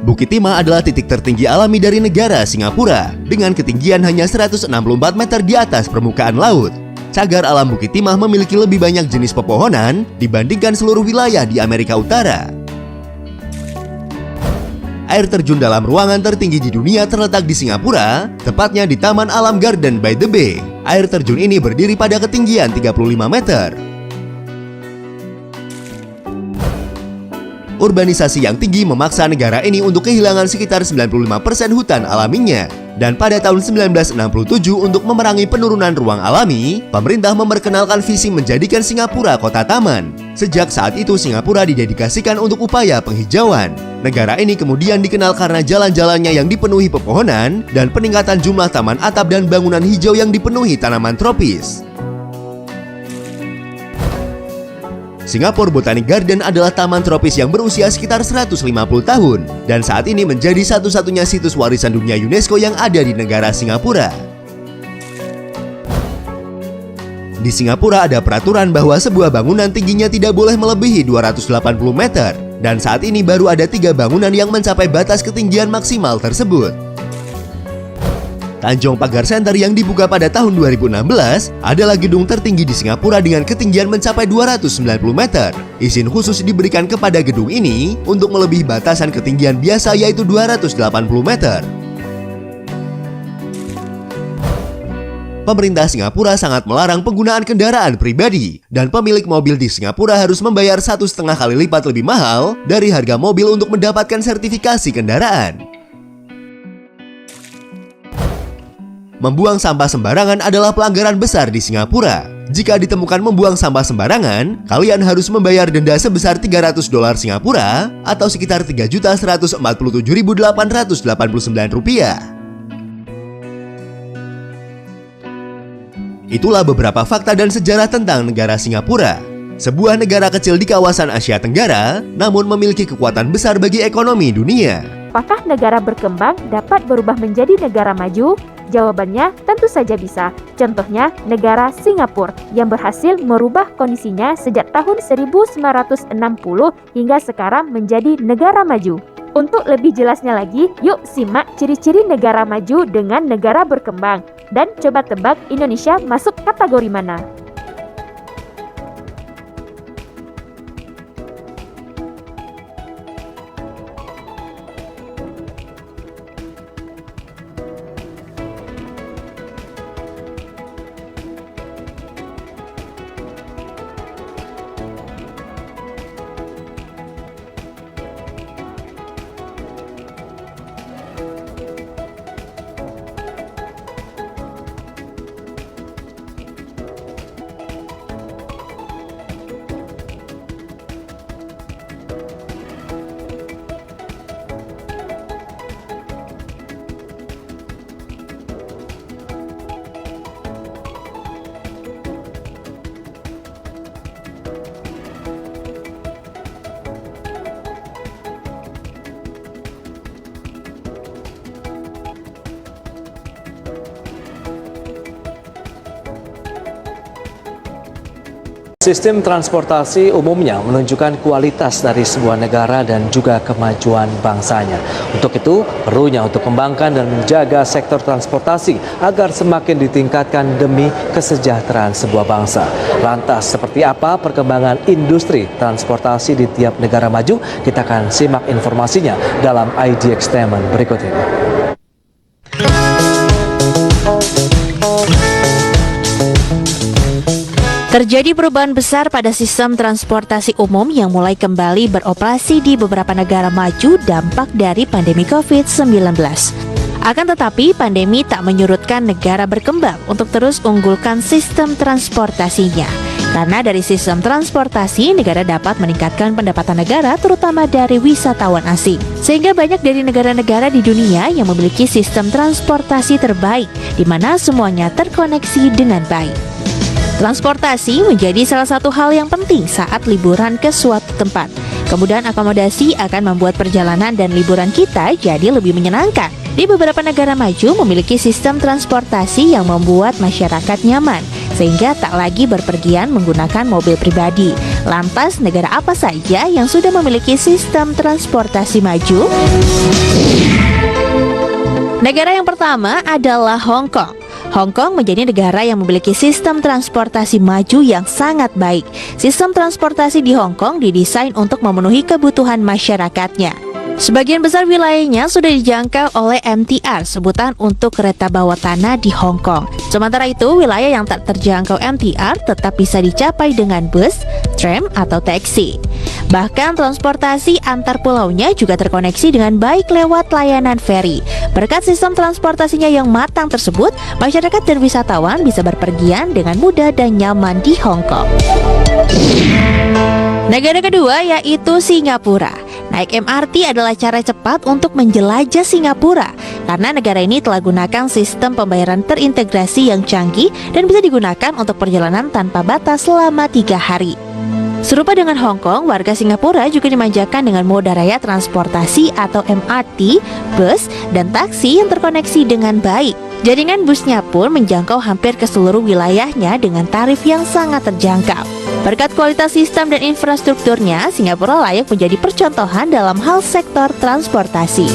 [SPEAKER 4] Bukit Timah adalah titik tertinggi alami dari negara Singapura, dengan ketinggian hanya 164 meter di atas permukaan laut. Cagar alam Bukit Timah memiliki lebih banyak jenis pepohonan dibandingkan seluruh wilayah di Amerika Utara. Air terjun dalam ruangan tertinggi di dunia terletak di Singapura, tepatnya di Taman Alam Garden by the Bay. Air terjun ini berdiri pada ketinggian 35 meter. Urbanisasi yang tinggi memaksa negara ini untuk kehilangan sekitar 95% hutan alaminya. Dan pada tahun 1967, untuk memerangi penurunan ruang alami, pemerintah memperkenalkan visi menjadikan Singapura kota taman. Sejak saat itu, Singapura didedikasikan untuk upaya penghijauan. Negara ini kemudian dikenal karena jalan-jalannya yang dipenuhi pepohonan dan peningkatan jumlah taman atap dan bangunan hijau yang dipenuhi tanaman tropis. Singapore Botanic Garden adalah taman tropis yang berusia sekitar 150 tahun dan saat ini menjadi satu-satunya situs warisan dunia UNESCO yang ada di negara Singapura. Di Singapura ada peraturan bahwa sebuah bangunan tingginya tidak boleh melebihi 280 meter dan saat ini baru ada 3 bangunan yang mencapai batas ketinggian maksimal tersebut. Tanjong Pagar Center yang dibuka pada tahun 2016 adalah gedung tertinggi di Singapura dengan ketinggian mencapai 290 meter. Izin khusus diberikan kepada gedung ini untuk melebihi batasan ketinggian biasa yaitu 280 meter. Pemerintah Singapura sangat melarang penggunaan kendaraan pribadi, dan pemilik mobil di Singapura harus membayar 1,5 kali lipat lebih mahal dari harga mobil untuk mendapatkan sertifikasi kendaraan. Membuang sampah sembarangan adalah pelanggaran besar di Singapura. Jika ditemukan membuang sampah sembarangan, kalian harus membayar denda sebesar $300 Singapura atau sekitar Rp3.147.889. Itulah beberapa fakta dan sejarah tentang negara Singapura. Sebuah negara kecil di kawasan Asia Tenggara, namun memiliki kekuatan besar bagi ekonomi dunia.
[SPEAKER 5] Apakah negara berkembang dapat berubah menjadi negara maju? Jawabannya tentu saja bisa. Contohnya negara Singapura yang berhasil merubah kondisinya sejak tahun 1960 hingga sekarang menjadi negara maju. Untuk lebih jelasnya lagi, yuk simak ciri-ciri negara maju dengan negara berkembang. Dan coba tebak Indonesia masuk kategori mana?
[SPEAKER 6] Sistem transportasi umumnya menunjukkan kualitas dari sebuah negara dan juga kemajuan bangsanya. Untuk itu, perlunya untuk kembangkan dan menjaga sektor transportasi agar semakin ditingkatkan demi kesejahteraan sebuah bangsa. Lantas, seperti apa perkembangan industri transportasi di tiap negara maju? Kita akan simak informasinya dalam IDX Statement berikut ini.
[SPEAKER 7] Terjadi perubahan besar pada sistem transportasi umum yang mulai kembali beroperasi di beberapa negara maju dampak dari pandemi COVID-19. Akan tetapi, pandemi tak menyurutkan negara berkembang untuk terus unggulkan sistem transportasinya. Karena dari sistem transportasi, negara dapat meningkatkan pendapatan negara terutama dari wisatawan asing. Sehingga banyak dari negara-negara di dunia yang memiliki sistem transportasi terbaik, di mana semuanya terkoneksi dengan baik. Transportasi menjadi salah satu hal yang penting saat liburan ke suatu tempat. Kemudian akomodasi akan membuat perjalanan dan liburan kita jadi lebih menyenangkan. Di beberapa negara maju memiliki sistem transportasi yang membuat masyarakat nyaman, sehingga tak lagi berpergian menggunakan mobil pribadi. Lantas, negara apa saja yang sudah memiliki sistem transportasi maju? Negara yang pertama adalah Hong Kong. Hong Kong menjadi negara yang memiliki sistem transportasi maju yang sangat baik. Sistem transportasi di Hong Kong didesain untuk memenuhi kebutuhan masyarakatnya. Sebagian besar wilayahnya sudah dijangkau oleh MTR, sebutan untuk kereta bawah tanah di Hong Kong. Sementara itu, wilayah yang tak terjangkau MTR tetap bisa dicapai dengan bus, tram, atau taksi. Bahkan transportasi antar pulaunya juga terkoneksi dengan baik lewat layanan feri. Berkat sistem transportasinya yang matang tersebut, masyarakat dan wisatawan bisa berpergian dengan mudah dan nyaman di Hong Kong. Negara kedua yaitu Singapura. Naik MRT adalah cara cepat untuk menjelajah Singapura karena negara ini telah gunakan sistem pembayaran terintegrasi yang canggih dan bisa digunakan untuk perjalanan tanpa batas selama 3 hari. Serupa dengan Hong Kong, warga Singapura juga dimanjakan dengan moda raya transportasi atau MRT, bus, dan taksi yang terkoneksi dengan baik. Jaringan busnya pun menjangkau hampir ke seluruh wilayahnya dengan tarif yang sangat terjangkau. Berkat kualitas sistem dan infrastrukturnya, Singapura layak menjadi percontohan dalam hal sektor transportasi.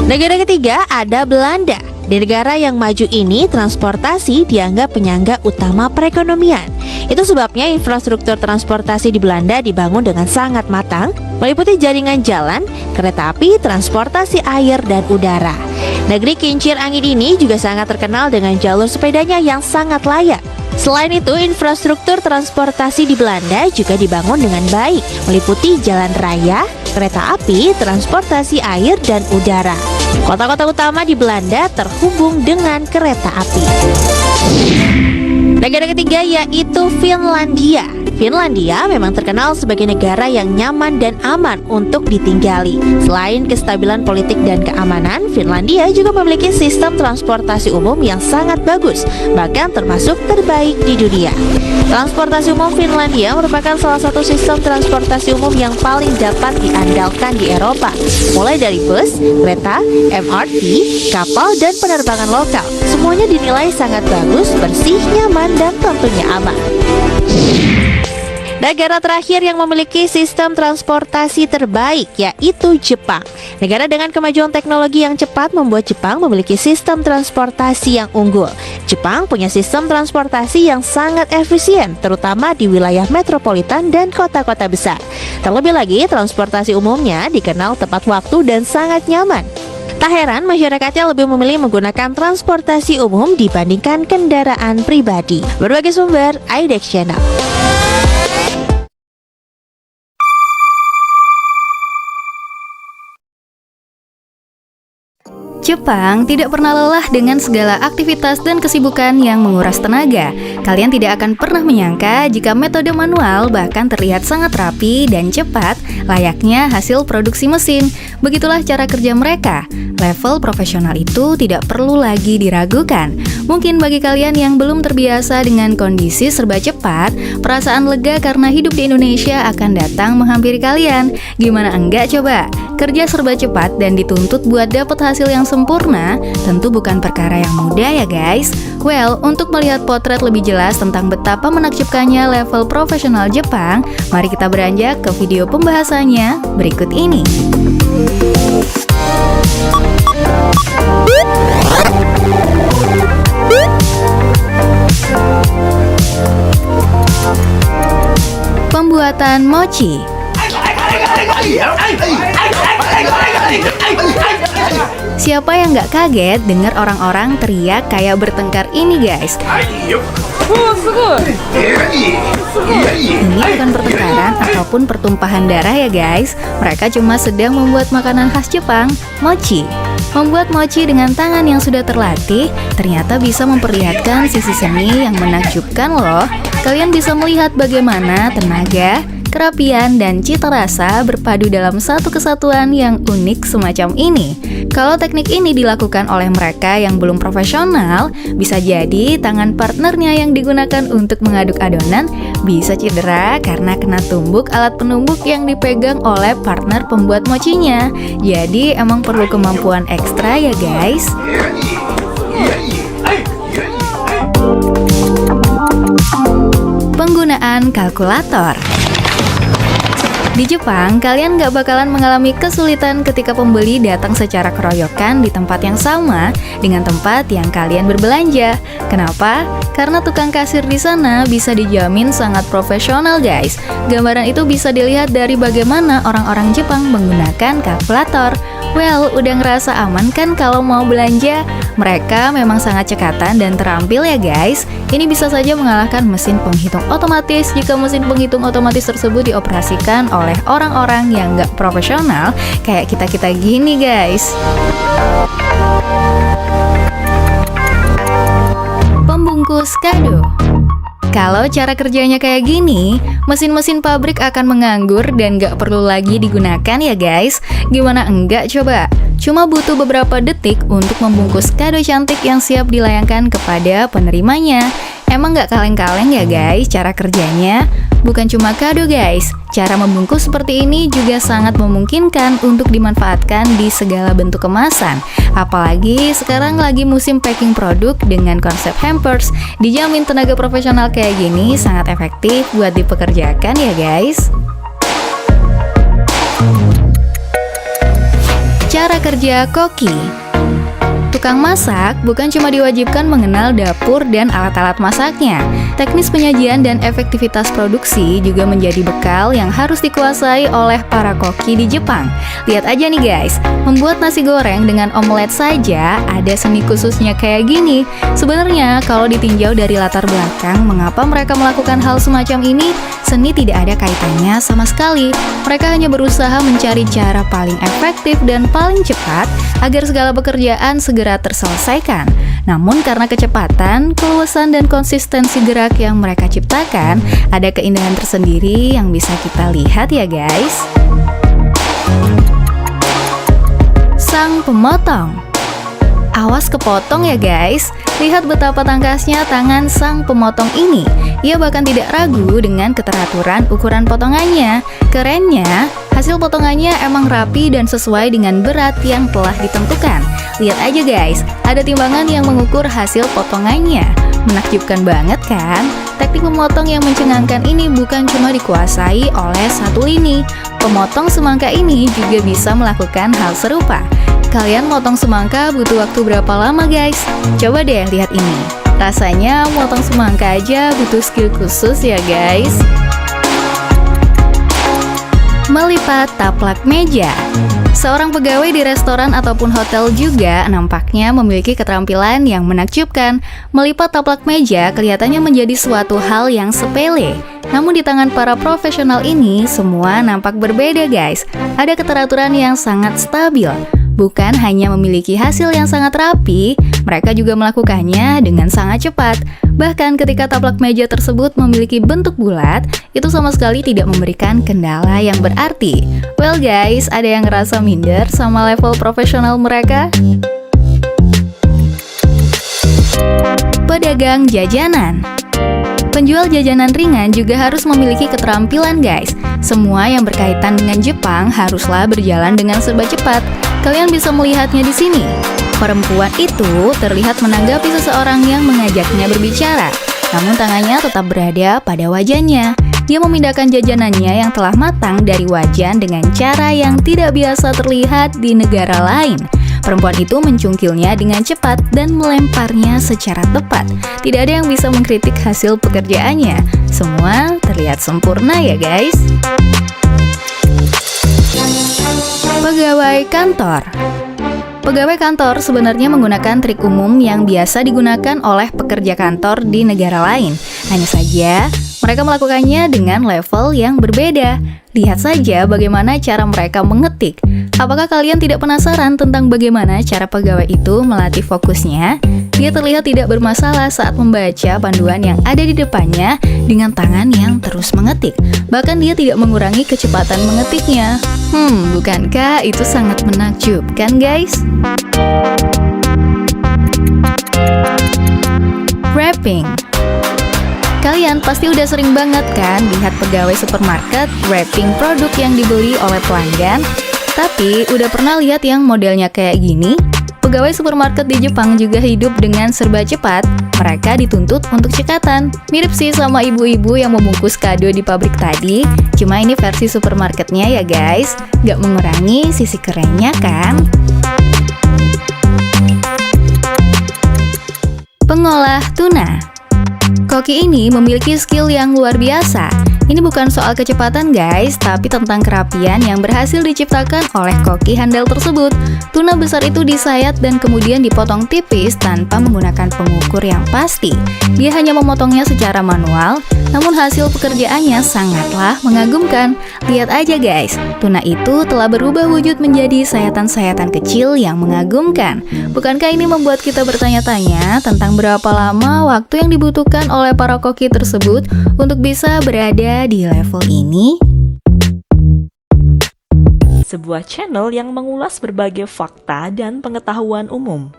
[SPEAKER 7] Negara ketiga ada Belanda. Di negara yang maju ini, transportasi dianggap penyangga utama perekonomian. Itu sebabnya infrastruktur transportasi di Belanda dibangun dengan sangat matang, meliputi jaringan jalan, kereta api, transportasi air, dan udara. Negeri kincir angin ini juga sangat terkenal dengan jalur sepedanya yang sangat layak. Selain itu, infrastruktur transportasi di Belanda juga dibangun dengan baik, meliputi jalan raya, kereta api, transportasi air, dan udara. Kota-kota utama di Belanda terhubung dengan kereta api. Negara ketiga yaitu Finlandia. Finlandia memang terkenal sebagai negara yang nyaman dan aman untuk ditinggali. Selain kestabilan politik dan keamanan, Finlandia juga memiliki sistem transportasi umum yang sangat bagus, bahkan termasuk terbaik di dunia. Transportasi umum Finlandia merupakan salah satu sistem transportasi umum yang paling dapat diandalkan di Eropa, mulai dari bus, kereta, MRT, kapal, dan penerbangan lokal. Semuanya dinilai sangat bagus, bersih, nyaman, dan tentunya aman. Negara terakhir yang memiliki sistem transportasi terbaik yaitu Jepang. Negara dengan kemajuan teknologi yang cepat membuat Jepang memiliki sistem transportasi yang unggul. Jepang punya sistem transportasi yang sangat efisien, terutama di wilayah metropolitan dan kota-kota besar. Terlebih lagi, transportasi umumnya dikenal tepat waktu dan sangat nyaman. Tak heran masyarakatnya lebih memilih menggunakan transportasi umum dibandingkan kendaraan pribadi. Berbagai sumber, IDEX Channel.
[SPEAKER 8] Jepang tidak pernah lelah dengan segala aktivitas dan kesibukan yang menguras tenaga. Kalian tidak akan pernah menyangka jika metode manual bahkan terlihat sangat rapi dan cepat, layaknya hasil produksi mesin. Begitulah cara kerja mereka. Level profesional itu tidak perlu lagi diragukan. Mungkin bagi kalian yang belum terbiasa dengan kondisi serba cepat, perasaan lega karena hidup di Indonesia akan datang menghampiri kalian. Gimana enggak coba? Kerja serba cepat dan dituntut buat dapat hasil yang sempurna tentu bukan perkara yang mudah ya guys. Well, untuk melihat potret lebih jelas tentang betapa menakjubkannya level profesional Jepang, mari kita beranjak ke video pembahasannya berikut ini. Pembuatan mochi. Siapa yang nggak kaget dengar orang-orang teriak kayak bertengkar ini guys? Ini bukan pertengkaran ataupun pertumpahan darah ya guys. Mereka cuma sedang membuat makanan khas Jepang, mochi. Membuat mochi dengan tangan yang sudah terlatih ternyata bisa memperlihatkan sisi seni yang menakjubkan loh. Kalian bisa melihat bagaimana tenaga, kerapian, dan cita rasa berpadu dalam satu kesatuan yang unik semacam ini. Kalau teknik ini dilakukan oleh mereka yang belum profesional, bisa jadi tangan partnernya yang digunakan untuk mengaduk adonan bisa cedera karena kena tumbuk alat penumbuk yang dipegang oleh partner pembuat mochinya. Jadi emang perlu kemampuan ekstra ya guys. Penggunaan kalkulator. Di Jepang, kalian nggak bakalan mengalami kesulitan ketika pembeli datang secara keroyokan di tempat yang sama dengan tempat yang kalian berbelanja. Kenapa? Karena tukang kasir di sana bisa dijamin sangat profesional guys. Gambaran itu bisa dilihat dari bagaimana orang-orang Jepang menggunakan kalkulator. Well, udah ngerasa aman kan kalau mau belanja? Mereka memang sangat cekatan dan terampil ya guys. Ini bisa saja mengalahkan mesin penghitung otomatis jika mesin penghitung otomatis tersebut dioperasikan oleh orang-orang yang nggak profesional kayak kita-kita gini guys. Pembungkus kado. Kalau cara kerjanya kayak gini, mesin-mesin pabrik akan menganggur dan nggak perlu lagi digunakan ya guys. Gimana enggak coba? Cuma butuh beberapa detik untuk membungkus kado cantik yang siap dilayangkan kepada penerimanya. Emang nggak kaleng-kaleng ya guys cara kerjanya? Bukan cuma kado guys, cara membungkus seperti ini juga sangat memungkinkan untuk dimanfaatkan di segala bentuk kemasan. Apalagi sekarang lagi musim packing produk dengan konsep hampers. Dijamin tenaga profesional kayak gini sangat efektif buat dipekerjakan ya guys. Cara kerja koki. Tukang masak bukan cuma diwajibkan mengenal dapur dan alat-alat masaknya. Teknis penyajian dan efektivitas produksi juga menjadi bekal yang harus dikuasai oleh para koki di Jepang. Lihat aja nih guys, membuat nasi goreng dengan omelet saja ada seni khususnya kayak gini. Sebenarnya kalau ditinjau dari latar belakang mengapa mereka melakukan hal semacam ini, seni tidak ada kaitannya sama sekali. Mereka hanya berusaha mencari cara paling efektif dan paling cepat agar segala pekerjaan segera terselesaikan. Namun karena kecepatan, keluasan dan konsistensi gerak yang mereka ciptakan, ada keindahan tersendiri yang bisa kita lihat ya guys. Sang pemotong. Awas kepotong ya guys. Lihat betapa tangkasnya tangan sang pemotong ini. Ia bahkan tidak ragu dengan keteraturan ukuran potongannya. Kerennya, hasil potongannya emang rapi dan sesuai dengan berat yang telah ditentukan. Lihat aja guys, ada timbangan yang mengukur hasil potongannya. Menakjubkan banget kan? Teknik memotong yang mencengangkan ini bukan cuma dikuasai oleh satu lini. Pemotong semangka ini juga bisa melakukan hal serupa. Kalian motong semangka butuh waktu berapa lama guys? Coba deh lihat ini. Rasanya motong semangka aja butuh skill khusus ya guys. Melipat taplak meja. Seorang pegawai di restoran ataupun hotel juga nampaknya memiliki keterampilan yang menakjubkan. Melipat taplak meja kelihatannya menjadi suatu hal yang sepele. Namun di tangan para profesional ini semua nampak berbeda guys. Ada keteraturan yang sangat stabil. Bukan hanya memiliki hasil yang sangat rapi, mereka juga melakukannya dengan sangat cepat. Bahkan ketika taplak meja tersebut memiliki bentuk bulat, itu sama sekali tidak memberikan kendala yang berarti. Well guys, ada yang ngerasa minder sama level profesional mereka? Pedagang jajanan. Penjual jajanan ringan juga harus memiliki keterampilan guys. Semua yang berkaitan dengan Jepang haruslah berjalan dengan serba cepat. Kalian bisa melihatnya di sini. Perempuan itu terlihat menanggapi seseorang yang mengajaknya berbicara, namun tangannya tetap berada pada wajannya. Dia memindahkan jajanannya yang telah matang dari wajan dengan cara yang tidak biasa terlihat di negara lain. Perempuan itu mencungkilnya dengan cepat dan melemparnya secara tepat. Tidak ada yang bisa mengkritik hasil pekerjaannya. Semua terlihat sempurna ya guys. Pegawai kantor. Pegawai kantor sebenarnya menggunakan trik umum yang biasa digunakan oleh pekerja kantor di negara lain. Hanya saja, mereka melakukannya dengan level yang berbeda. Lihat saja bagaimana cara mereka mengetik. Apakah kalian tidak penasaran tentang bagaimana cara pegawai itu melatih fokusnya? Dia terlihat tidak bermasalah saat membaca panduan yang ada di depannya dengan tangan yang terus mengetik. Bahkan dia tidak mengurangi kecepatan mengetiknya. Bukankah itu sangat menakjubkan guys? Wrapping. Kalian pasti udah sering banget kan lihat pegawai supermarket wrapping produk yang dibeli oleh pelanggan. Tapi udah pernah lihat yang modelnya kayak gini? Pegawai supermarket di Jepang juga hidup dengan serba cepat. Mereka dituntut untuk cekatan. Mirip sih sama ibu-ibu yang membungkus kado di pabrik tadi. Cuma ini versi supermarketnya ya guys. Gak mengurangi sisi kerennya kan? Pengolah tuna. Koki ini memiliki skill yang luar biasa. Ini bukan soal kecepatan guys, tapi tentang kerapian yang berhasil diciptakan oleh koki handal tersebut. Tuna besar itu disayat dan kemudian dipotong tipis tanpa menggunakan pengukur yang pasti. Dia hanya memotongnya secara manual, namun hasil pekerjaannya sangatlah mengagumkan. Lihat aja guys, tuna itu telah berubah wujud menjadi sayatan-sayatan kecil yang mengagumkan. Bukankah ini membuat kita bertanya-tanya tentang berapa lama waktu yang dibutuhkan oleh para koki tersebut untuk bisa berada di level ini?
[SPEAKER 9] Sebuah channel yang mengulas berbagai fakta dan pengetahuan umum.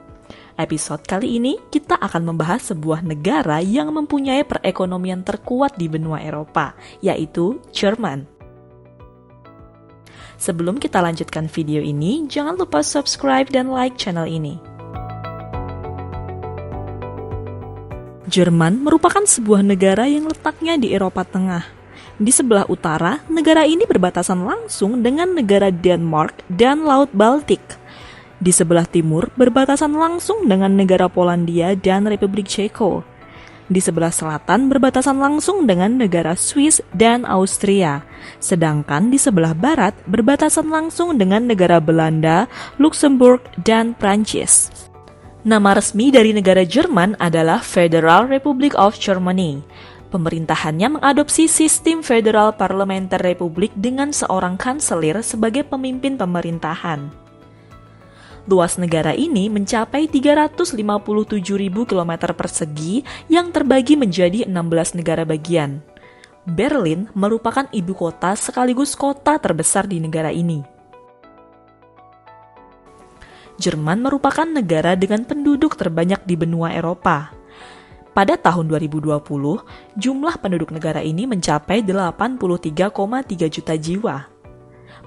[SPEAKER 9] Episode kali ini kita akan membahas sebuah negara yang mempunyai perekonomian terkuat di benua Eropa, yaitu Jerman. Sebelum kita lanjutkan video ini, jangan lupa subscribe dan like channel ini. Jerman merupakan sebuah negara yang letaknya di Eropa Tengah. Di sebelah utara, negara ini berbatasan langsung dengan negara Denmark dan Laut Baltik. Di sebelah timur berbatasan langsung dengan negara Polandia dan Republik Ceko. Di sebelah selatan berbatasan langsung dengan negara Swiss dan Austria. Sedangkan di sebelah barat berbatasan langsung dengan negara Belanda, Luxembourg, dan Prancis. Nama resmi dari negara Jerman adalah Federal Republic of Germany. Pemerintahannya mengadopsi sistem federal parlementer republik dengan seorang kanselir sebagai pemimpin pemerintahan. Luas negara ini mencapai 357.000 km persegi yang terbagi menjadi 16 negara bagian. Berlin merupakan ibu kota sekaligus kota terbesar di negara ini. Jerman merupakan negara dengan penduduk terbanyak di benua Eropa. Pada tahun 2020, jumlah penduduk negara ini mencapai 83,3 juta jiwa.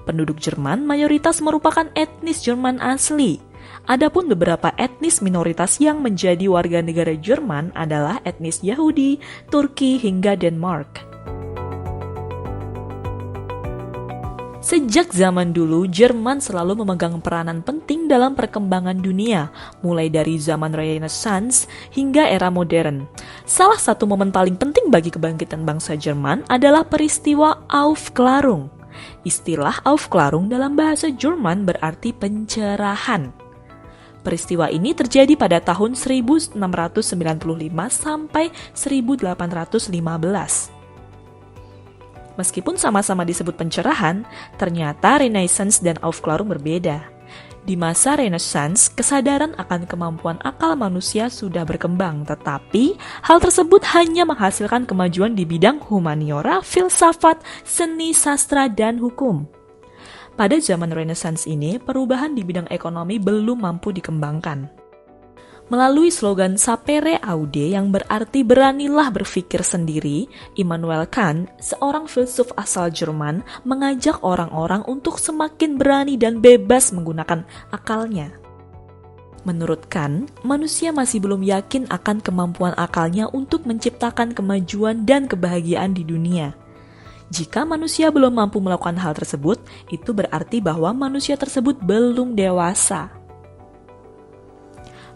[SPEAKER 9] Penduduk Jerman mayoritas merupakan etnis Jerman asli. Adapun beberapa etnis minoritas yang menjadi warga negara Jerman adalah etnis Yahudi, Turki, hingga Denmark. Sejak zaman dulu, Jerman selalu memegang peranan penting dalam perkembangan dunia, mulai dari zaman Renaissance hingga era modern. Salah satu momen paling penting bagi kebangkitan bangsa Jerman adalah peristiwa Aufklärung. Istilah Aufklärung dalam bahasa Jerman berarti pencerahan. Peristiwa ini terjadi pada tahun 1695 sampai 1815. Meskipun sama-sama disebut pencerahan, ternyata Renaissance dan Aufklärung berbeda. Di masa Renaissance, kesadaran akan kemampuan akal manusia sudah berkembang, tetapi hal tersebut hanya menghasilkan kemajuan di bidang humaniora, filsafat, seni, sastra, dan hukum. Pada zaman Renaissance ini, perubahan di bidang ekonomi belum mampu dikembangkan. Melalui slogan Sapere Aude yang berarti beranilah berpikir sendiri, Immanuel Kant, seorang filsuf asal Jerman, mengajak orang-orang untuk semakin berani dan bebas menggunakan akalnya. Menurut Kant, manusia masih belum yakin akan kemampuan akalnya untuk menciptakan kemajuan dan kebahagiaan di dunia. Jika manusia belum mampu melakukan hal tersebut, itu berarti bahwa manusia tersebut belum dewasa.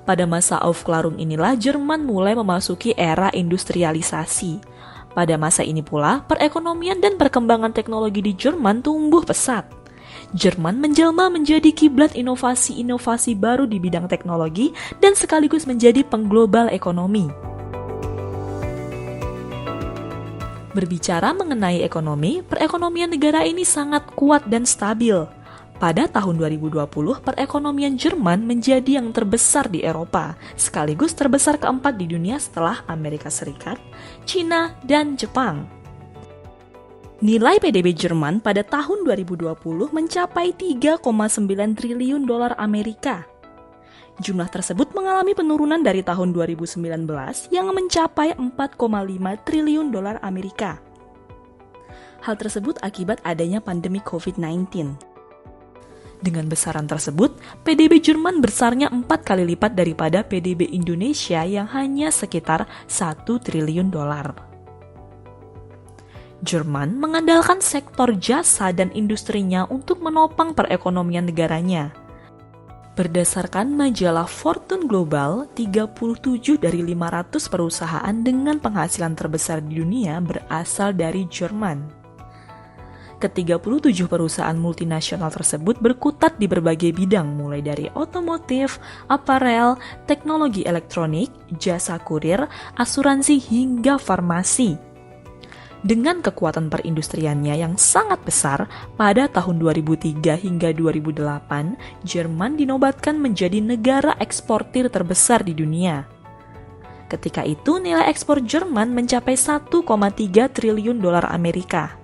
[SPEAKER 9] Pada masa Aufklärung inilah Jerman mulai memasuki era industrialisasi. Pada masa ini pula, perekonomian dan perkembangan teknologi di Jerman tumbuh pesat. Jerman menjelma menjadi kiblat inovasi-inovasi baru di bidang teknologi dan sekaligus menjadi pengglobal ekonomi. Berbicara mengenai ekonomi, perekonomian negara ini sangat kuat dan stabil. Pada tahun 2020, perekonomian Jerman menjadi yang terbesar di Eropa, sekaligus terbesar keempat di dunia setelah Amerika Serikat, China, dan Jepang. Nilai PDB Jerman pada tahun 2020 mencapai 3,9 triliun dolar Amerika. Jumlah tersebut mengalami penurunan dari tahun 2019 yang mencapai 4,5 triliun dolar Amerika. Hal tersebut akibat adanya pandemi COVID-19. Dengan besaran tersebut, PDB Jerman besarnya 4 kali lipat daripada PDB Indonesia yang hanya sekitar 1 triliun dolar. Jerman mengandalkan sektor jasa dan industrinya untuk menopang perekonomian negaranya. Berdasarkan majalah Fortune Global, 37 dari 500 perusahaan dengan penghasilan terbesar di dunia berasal dari Jerman. Ke-37 perusahaan multinasional tersebut berkutat di berbagai bidang mulai dari otomotif, aparel, teknologi elektronik, jasa kurir, asuransi hingga farmasi. Dengan kekuatan perindustriannya yang sangat besar, pada tahun 2003 hingga 2008, Jerman dinobatkan menjadi negara eksportir terbesar di dunia. Ketika itu, nilai ekspor Jerman mencapai 1,3 triliun dolar Amerika.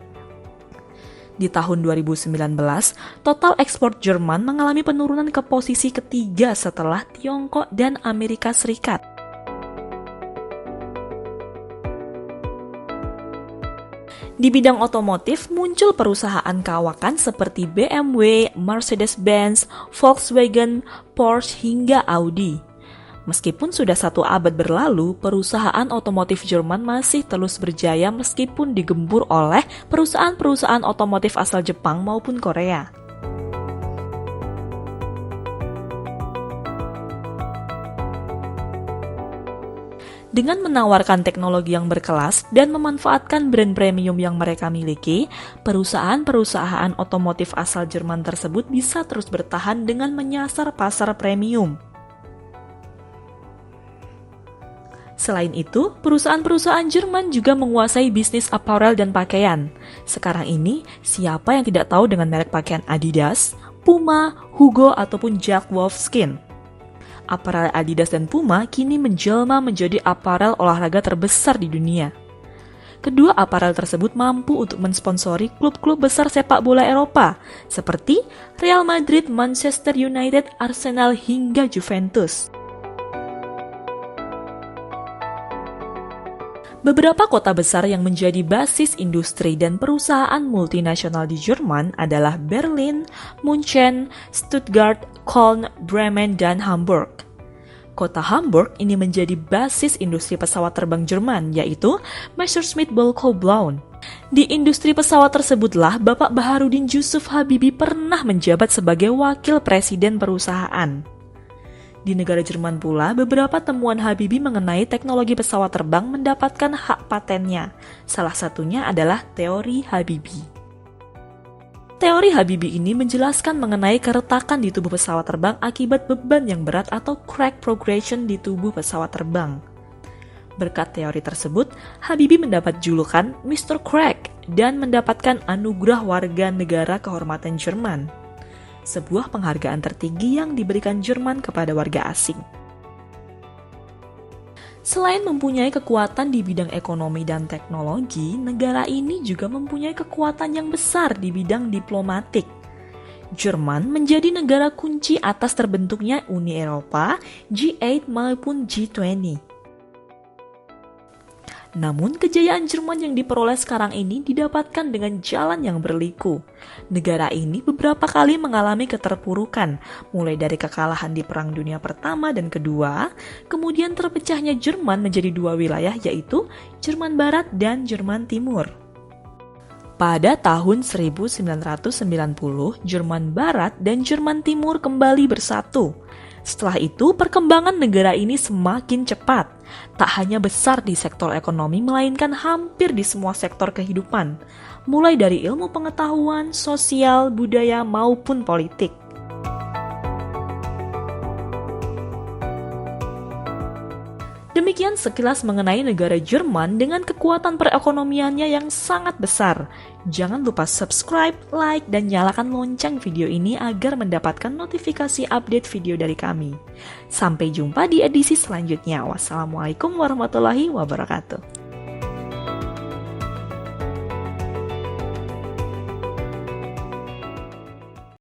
[SPEAKER 9] Di tahun 2019, total ekspor Jerman mengalami penurunan ke posisi ketiga setelah Tiongkok dan Amerika Serikat. Di bidang otomotif, muncul perusahaan kawakan seperti BMW, Mercedes-Benz, Volkswagen, Porsche, hingga Audi. Meskipun sudah 1 abad berlalu, perusahaan otomotif Jerman masih terus berjaya meskipun digempur oleh perusahaan-perusahaan otomotif asal Jepang maupun Korea. Dengan menawarkan teknologi yang berkelas dan memanfaatkan brand premium yang mereka miliki, perusahaan-perusahaan otomotif asal Jerman tersebut bisa terus bertahan dengan menyasar pasar premium. Selain itu, perusahaan-perusahaan Jerman juga menguasai bisnis apparel dan pakaian. Sekarang ini, siapa yang tidak tahu dengan merek pakaian Adidas, Puma, Hugo, ataupun Jack Wolfskin? Aparel Adidas dan Puma kini menjelma menjadi aparel olahraga terbesar di dunia. Kedua aparel tersebut mampu untuk mensponsori klub-klub besar sepak bola Eropa, seperti Real Madrid, Manchester United, Arsenal, hingga Juventus. Beberapa kota besar yang menjadi basis industri dan perusahaan multinasional di Jerman adalah Berlin, München, Stuttgart, Köln, Bremen, dan Hamburg. Kota Hamburg ini menjadi basis industri pesawat terbang Jerman, yaitu Messerschmitt Bölkow Blauen. Di industri pesawat tersebutlah Bapak Baharudin Yusuf Habibie pernah menjabat sebagai wakil presiden perusahaan. Di negara Jerman pula, beberapa temuan Habibie mengenai teknologi pesawat terbang mendapatkan hak patennya. Salah satunya adalah teori Habibie. Teori Habibie ini menjelaskan mengenai keretakan di tubuh pesawat terbang akibat beban yang berat atau crack progression di tubuh pesawat terbang. Berkat teori tersebut, Habibie mendapat julukan Mr. Crack dan mendapatkan anugerah warga negara kehormatan Jerman. Sebuah penghargaan tertinggi yang diberikan Jerman kepada warga asing. Selain mempunyai kekuatan di bidang ekonomi dan teknologi, negara ini juga mempunyai kekuatan yang besar di bidang diplomatik. Jerman menjadi negara kunci atas terbentuknya Uni Eropa, G8 maupun G20. Namun, kejayaan Jerman yang diperoleh sekarang ini didapatkan dengan jalan yang berliku. Negara ini beberapa kali mengalami keterpurukan, mulai dari kekalahan di Perang Dunia Pertama dan Kedua, kemudian terpecahnya Jerman menjadi dua wilayah, yaitu Jerman Barat dan Jerman Timur. Pada tahun 1990, Jerman Barat dan Jerman Timur kembali bersatu. Setelah itu, perkembangan negara ini semakin cepat. Tak hanya besar di sektor ekonomi, melainkan hampir di semua sektor kehidupan, mulai dari ilmu pengetahuan, sosial, budaya, maupun politik. Demikian sekilas mengenai negara Jerman dengan kekuatan perekonomiannya yang sangat besar. Jangan lupa subscribe, like, dan nyalakan lonceng video ini agar mendapatkan notifikasi update video dari kami. Sampai jumpa di edisi selanjutnya. Wassalamualaikum warahmatullahi wabarakatuh.